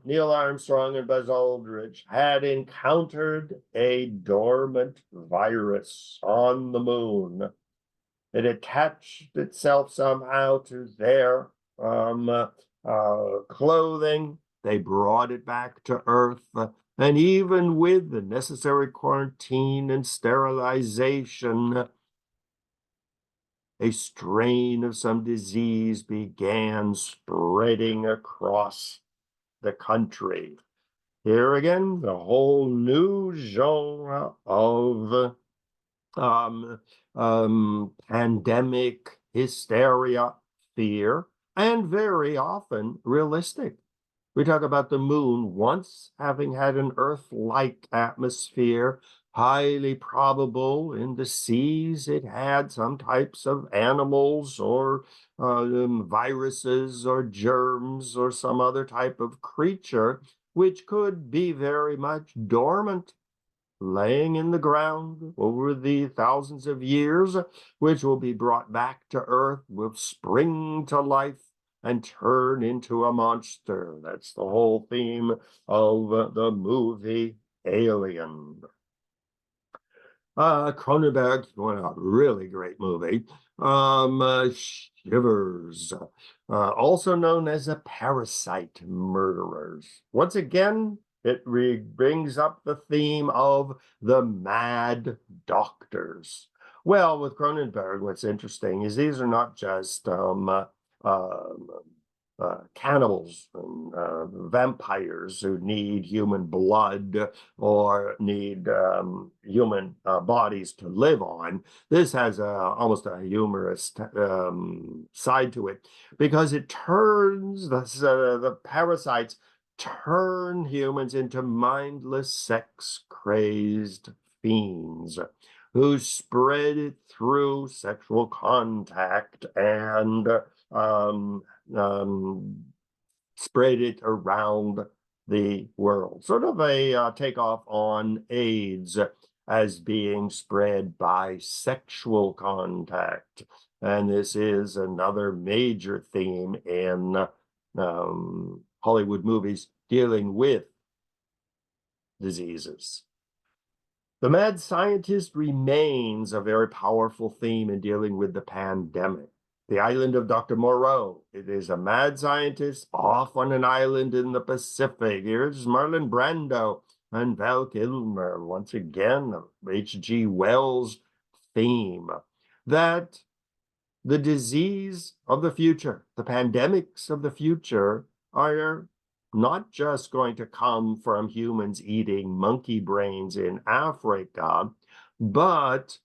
Neil Armstrong and Buzz Aldrich had encountered a dormant virus on the moon? It attached itself somehow to their clothing. They brought it back to Earth. And even with the necessary quarantine and sterilization, a strain of some disease began spreading across the country. Here again, the whole new genre of pandemic hysteria, fear, and very often realistic. We talk about the moon once having had an Earth-like atmosphere, highly probable in the seas it had some types of animals or viruses or germs or some other type of creature which could be very much dormant, laying in the ground over the thousands of years, which will be brought back to Earth, will spring to life and turn into a monster. That's the whole theme of the movie Alien. Cronenberg, a really great movie. Shivers, also known as a parasite murderers. Once again, it brings up the theme of the mad doctors. Well, with Cronenberg, what's interesting is these are not just cannibals and vampires who need human blood or need human bodies to live on. This has almost a humorous side to it because it turns the parasites turn humans into mindless, sex-crazed fiends who spread it through sexual contact and spread it around the world. Sort of a takeoff on AIDS as being spread by sexual contact. And this is another major theme in Hollywood movies dealing with diseases. The mad scientist remains a very powerful theme in dealing with the pandemic. The Island of Dr. Moreau. It is a mad scientist off on an island in the Pacific. Here's Marlon Brando and Val Kilmer. Once again, H.G. Wells' theme that the disease of the future, the pandemics of the future, are not just going to come from humans eating monkey brains in Africa, but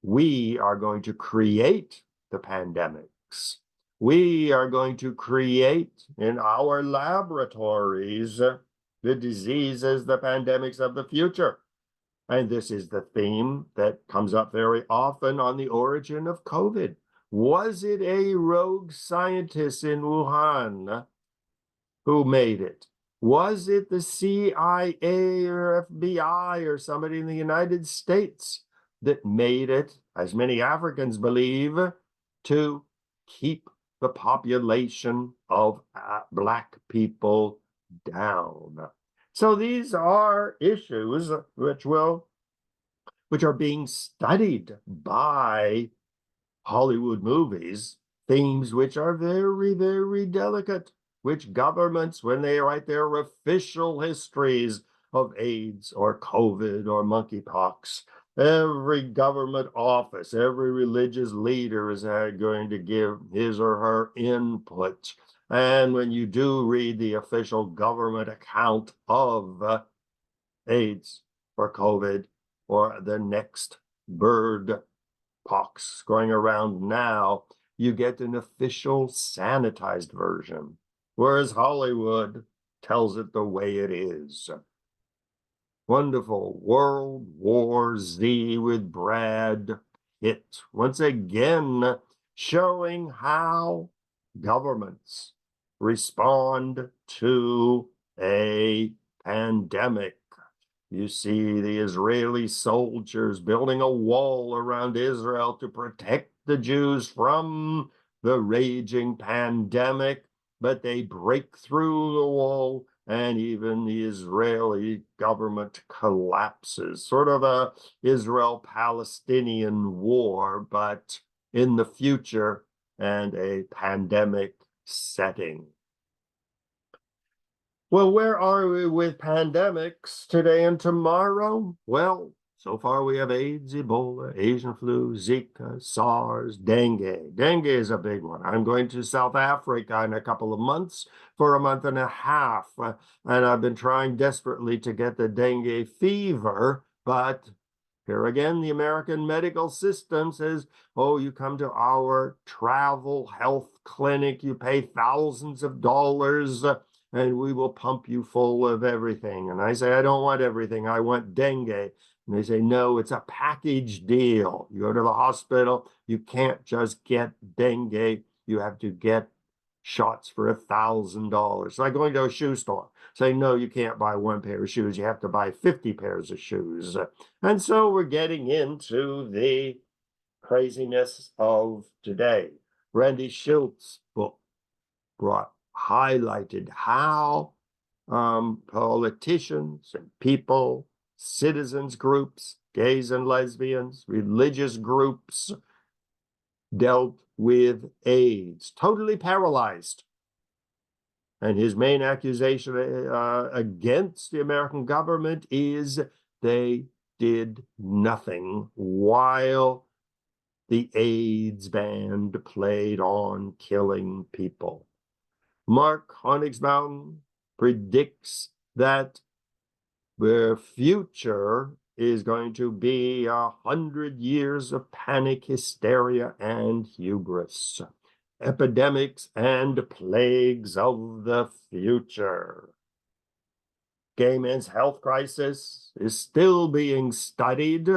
we are going to create the pandemics. We are going to create in our laboratories the diseases, the pandemics of the future. And this is the theme that comes up very often on the origin of COVID. Was it a rogue scientist in Wuhan who made it? Was it the CIA or FBI or somebody in the United States that made it, as many Africans believe, to keep the population of Black people down? So these are issues which are being studied by Hollywood movies, themes which are very, very delicate, which governments, when they write their official histories of AIDS or COVID or monkeypox, every government office, every religious leader is going to give his or her input. And when you do read the official government account of AIDS or COVID or the next bird pox going around now, you get an official sanitized version, whereas Hollywood tells it the way it is. Wonderful World War Z with Brad Pitt, once again showing how governments respond to a pandemic. You see the Israeli soldiers building a wall around Israel to protect the Jews from the raging pandemic, but they break through the wall and even the Israeli government collapses. Sort of a Israel-Palestinian war, but in the future and a pandemic setting. Well, where are we with pandemics today and tomorrow? Well, so far we have AIDS, Ebola, Asian flu, Zika, SARS, dengue. Dengue is a big one. I'm going to South Africa in a couple of months for a month and a half, and I've been trying desperately to get the dengue fever, but here again, the American medical system says, oh, you come to our travel health clinic, you pay thousands of dollars, and we will pump you full of everything. And I say, I don't want everything. I want dengue. And they say, no, it's a package deal. You go to the hospital, you can't just get dengue. You have to get shots for $1,000. It's like going to a shoe store, saying, no, you can't buy one pair of shoes. You have to buy 50 pairs of shoes. And so we're getting into the craziness of today. Randy Schultz's book highlighted how politicians and people, citizens groups, gays and lesbians, religious groups dealt with AIDS, totally paralyzed. And his main accusation against the American government is they did nothing while the AIDS band played on killing people. Mark Honigsmountain predicts that the future is going to be 100 years of panic, hysteria, and hubris. Epidemics and plagues of the future. Gay men's health crisis is still being studied.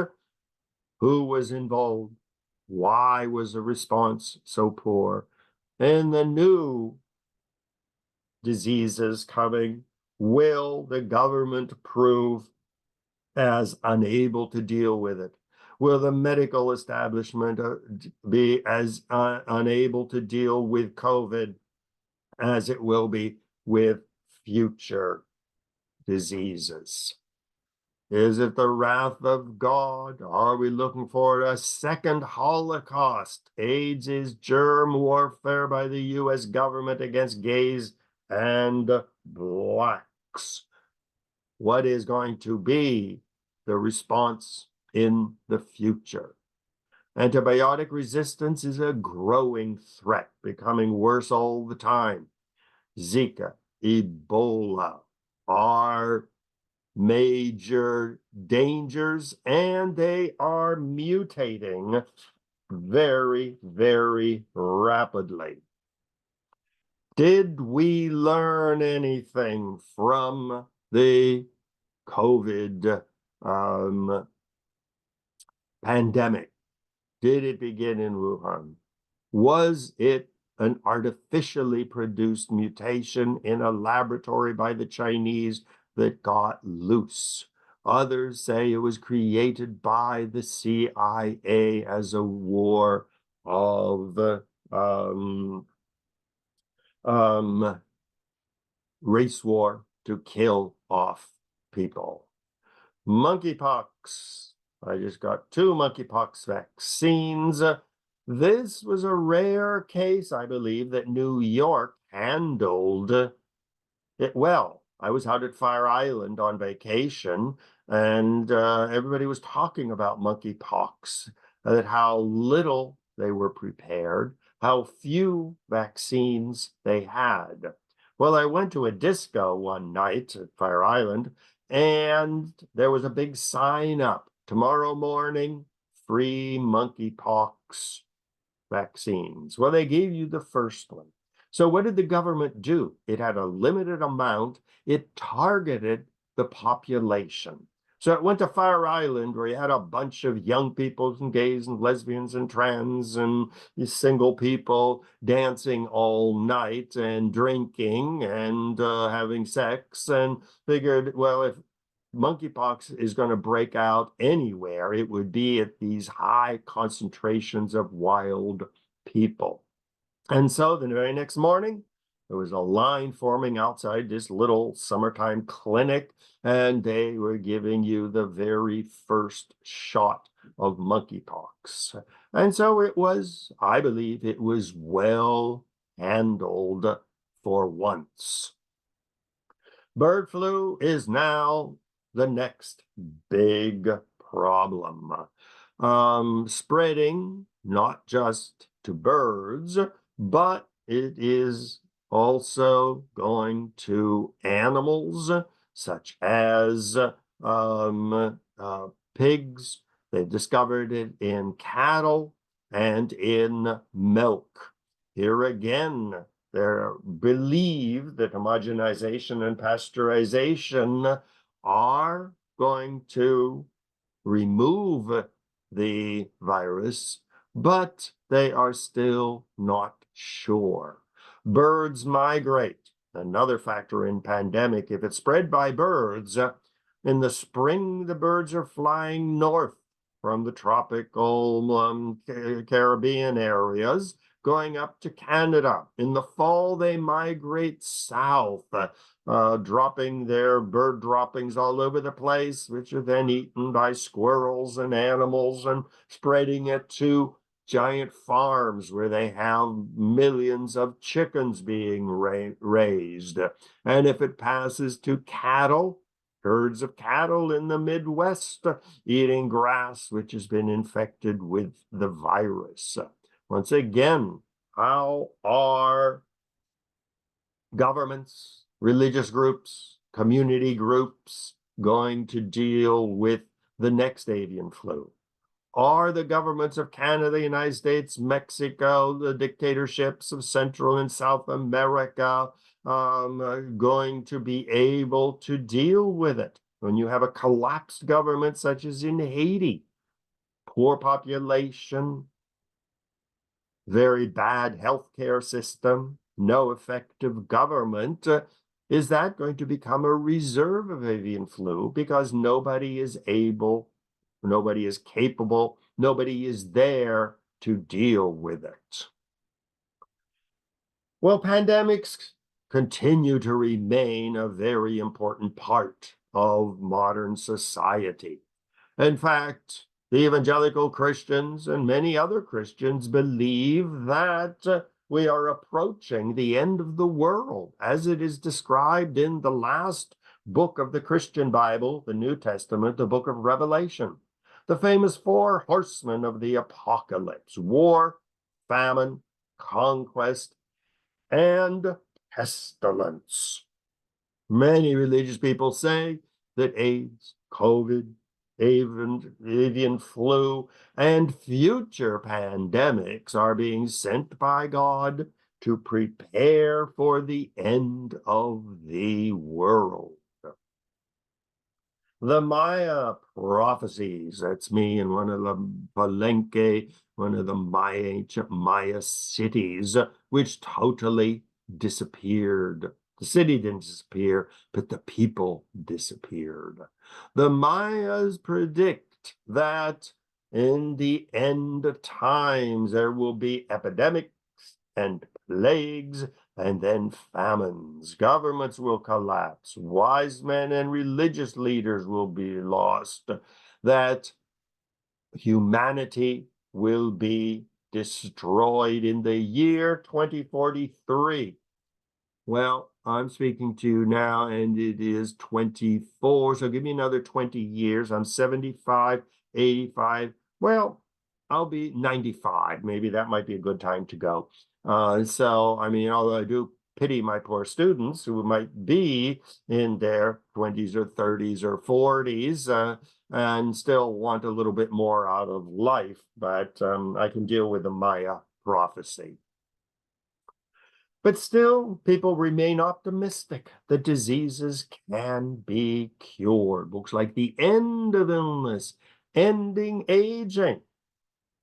Who was involved? Why was the response so poor? And the new diseases coming, will the government prove as unable to deal with it? Will the medical establishment be as unable to deal with COVID as it will be with future diseases? Is it the wrath of God? Are we looking for a second Holocaust? AIDS is germ warfare by the US government against gays and blacks. What is going to be the response in the future? Antibiotic resistance is a growing threat, becoming worse all the time. Zika, Ebola are major dangers, and they are mutating very, very rapidly. Did we learn anything from the COVID pandemic? Did it begin in Wuhan? Was it an artificially produced mutation in a laboratory by the Chinese that got loose? Others say it was created by the CIA as a war of race war to kill off people. Monkeypox. I just got 2 monkeypox vaccines. This was a rare case, I believe, that New York handled it well. I was out at Fire Island on vacation, and everybody was talking about monkeypox, that how little they were prepared, how few vaccines they had. Well, I went to a disco one night at Fire Island, and there was a big sign up, tomorrow morning, free monkeypox vaccines. Well, they gave you the first one. So what did the government do? It had a limited amount. It targeted the population. So it went to Fire Island, where you had a bunch of young people and gays and lesbians and trans and single people dancing all night and drinking and having sex, and figured, well, if monkeypox is going to break out anywhere, it would be at these high concentrations of wild people. And so the very next morning, there was a line forming outside this little summertime clinic, and they were giving you the very first shot of monkeypox. And so it was, I believe, it was well handled for once. Bird flu is now the next big problem. Spreading not just to birds, but it is also going to animals such as pigs. They've discovered it in cattle and in milk. Here again, they believe that homogenization and pasteurization are going to remove the virus, but they are still not sure. Birds migrate, another factor in pandemic. If it's spread by birds, in the spring, the birds are flying north from the tropical Caribbean areas, going up to Canada. In the fall, they migrate south, dropping their bird droppings all over the place, which are then eaten by squirrels and animals, and spreading it to giant farms where they have millions of chickens being raised. And if it passes to cattle, herds of cattle in the Midwest eating grass, which has been infected with the virus. Once again, how are governments, religious groups, community groups going to deal with the next avian flu? Are the governments of Canada, the United States, Mexico, the dictatorships of Central and South America going to be able to deal with it? When you have a collapsed government such as in Haiti, poor population, very bad healthcare system, no effective government, is that going to become a reserve of avian flu because nobody is able, nobody is capable, nobody is there to deal with it? Well, pandemics continue to remain a very important part of modern society. In fact, the evangelical Christians and many other Christians believe that we are approaching the end of the world, as it is described in the last book of the Christian Bible, the New Testament, the book of Revelation. The famous four horsemen of the apocalypse: war, famine, conquest, and pestilence. Many religious people say that AIDS, COVID, avian flu, and future pandemics are being sent by God to prepare for the end of the world. The Maya prophecies, that's me in one of the Palenque, one of the ancient Maya cities, which totally disappeared. The city didn't disappear, but the people disappeared. The Mayas predict that in the end of times there will be epidemics and plagues, and then famines. Governments will collapse. Wise men and religious leaders will be lost. That humanity will be destroyed in the year 2043. Well, I'm speaking to you now, and it is 24, so give me another 20 years. I'm 75, 85. Well, I'll be 95. Maybe that might be a good time to go. So, I mean, although I do pity my poor students who might be in their 20s or 30s or 40s and still want a little bit more out of life, but I can deal with the Maya prophecy. But still, people remain optimistic that diseases can be cured. Books like The End of Illness, Ending Aging.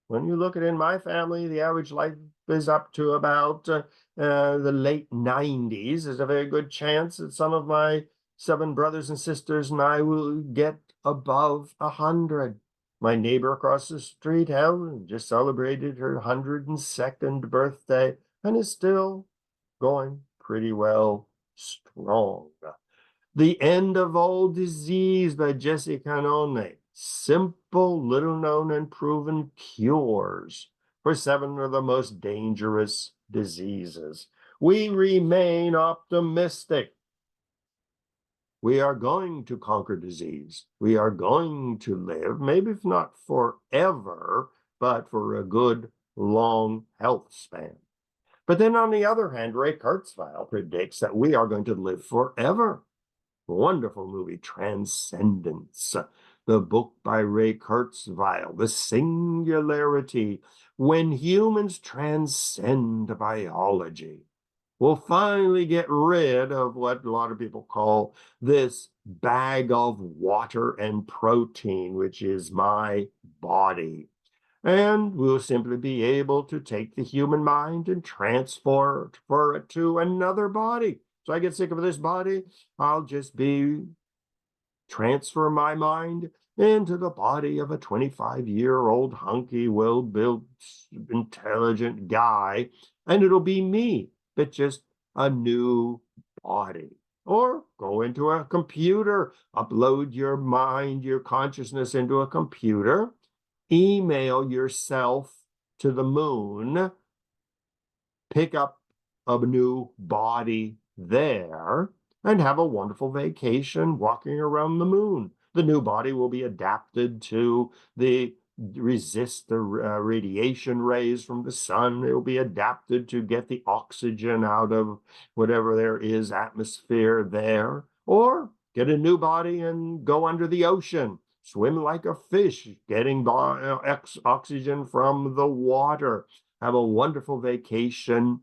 When you look at it in my family, the average life is up to about the late 90s. There's a very good chance that some of my 7 brothers and sisters and I will get above 100. My neighbor across the street, Helen, just celebrated her 102nd birthday and is still going pretty well strong. The End of All Disease by Jesse Canone. Simple, little known, and proven cures for 7 of the most dangerous diseases. We remain optimistic. We are going to conquer disease. We are going to live, maybe if not forever, but for a good, long health span. But then on the other hand, Ray Kurzweil predicts that we are going to live forever. Wonderful movie, Transcendence, the book by Ray Kurzweil, The Singularity, When Humans Transcend Biology. We'll finally get rid of what a lot of people call this bag of water and protein, which is my body. And we'll simply be able to take the human mind and transfer it to another body. So I get sick of this body, I'll just transfer my mind into the body of a 25-year-old hunky, well-built, intelligent guy, and it'll be me, but just a new body. Or go into a computer, upload your mind, your consciousness into a computer, email yourself to the moon, pick up a new body there, and have a wonderful vacation walking around the moon. The new body will be adapted to resist the radiation rays from the sun. It will be adapted to get the oxygen out of whatever there is atmosphere there. Or get a new body and go under the ocean. Swim like a fish, getting oxygen from the water. Have a wonderful vacation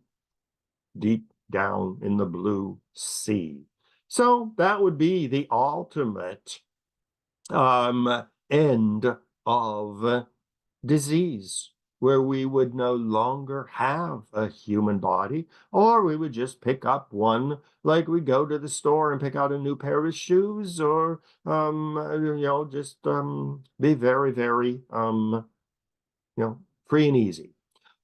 deep down in the blue sea. So that would be the ultimate end of disease, where we would no longer have a human body, or we would just pick up one, like we go to the store and pick out a new pair of shoes, or just be very, very free and easy.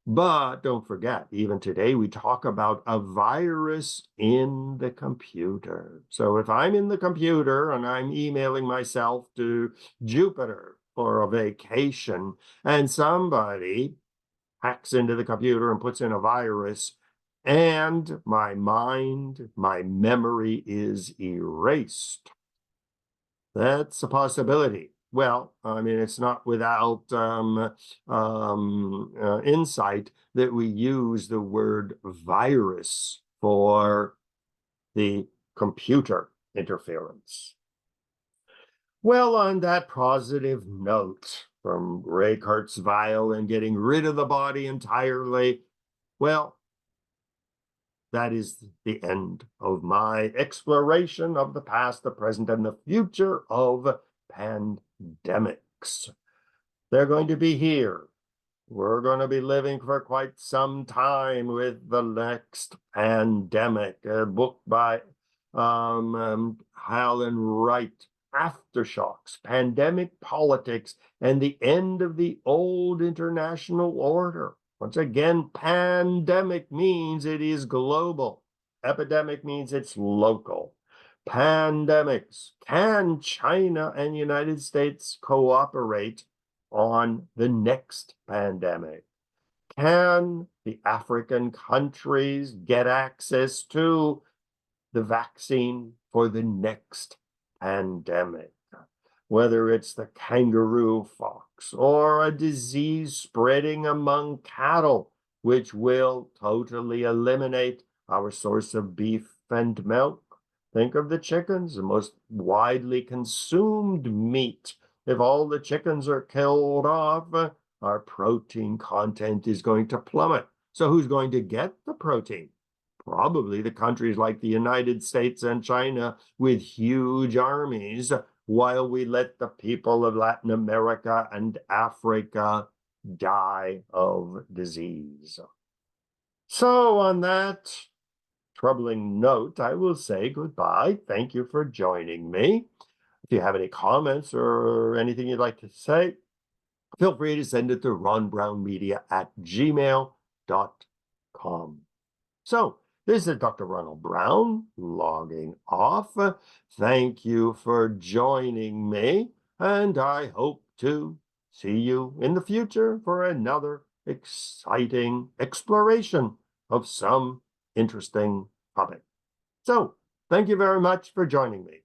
But don't forget, even today, we talk about a virus in the computer. So if I'm in the computer and I'm emailing myself to Jupiter for a vacation, and somebody hacks into the computer and puts in a virus, and my mind, my memory is erased, that's a possibility. Well, I mean, it's not without insight that we use the word virus for the computer interference. Well, on that positive note from Ray Kurzweil and getting rid of the body entirely, well, that is the end of my exploration of the past, the present, and the future of pandemics. They're going to be here. We're going to be living for quite some time with the next pandemic, a book by Helen Wright, Aftershocks, Pandemic Politics, and the End of the Old International Order. Once again, pandemic means it is global. Epidemic means it's local. Pandemics. Can China and the United States cooperate on the next pandemic? Can the African countries get access to the vaccine for the next pandemic? whether it's the kangaroo fox or a disease spreading among cattle, which will totally eliminate our source of beef and milk. Think of the chickens, the most widely consumed meat. If all the chickens are killed off, our protein content is going to plummet. So who's going to get the protein? Probably the countries like the United States and China with huge armies, while we let the people of Latin America and Africa die of disease. So on that troubling note, I will say goodbye. Thank you for joining me. If you have any comments or anything you'd like to say, feel free to send it to ronbrownmedia@gmail.com. So, this is Dr. Ronald Brown logging off. Thank you for joining me, and I hope to see you in the future for another exciting exploration of some interesting topic. So, thank you very much for joining me.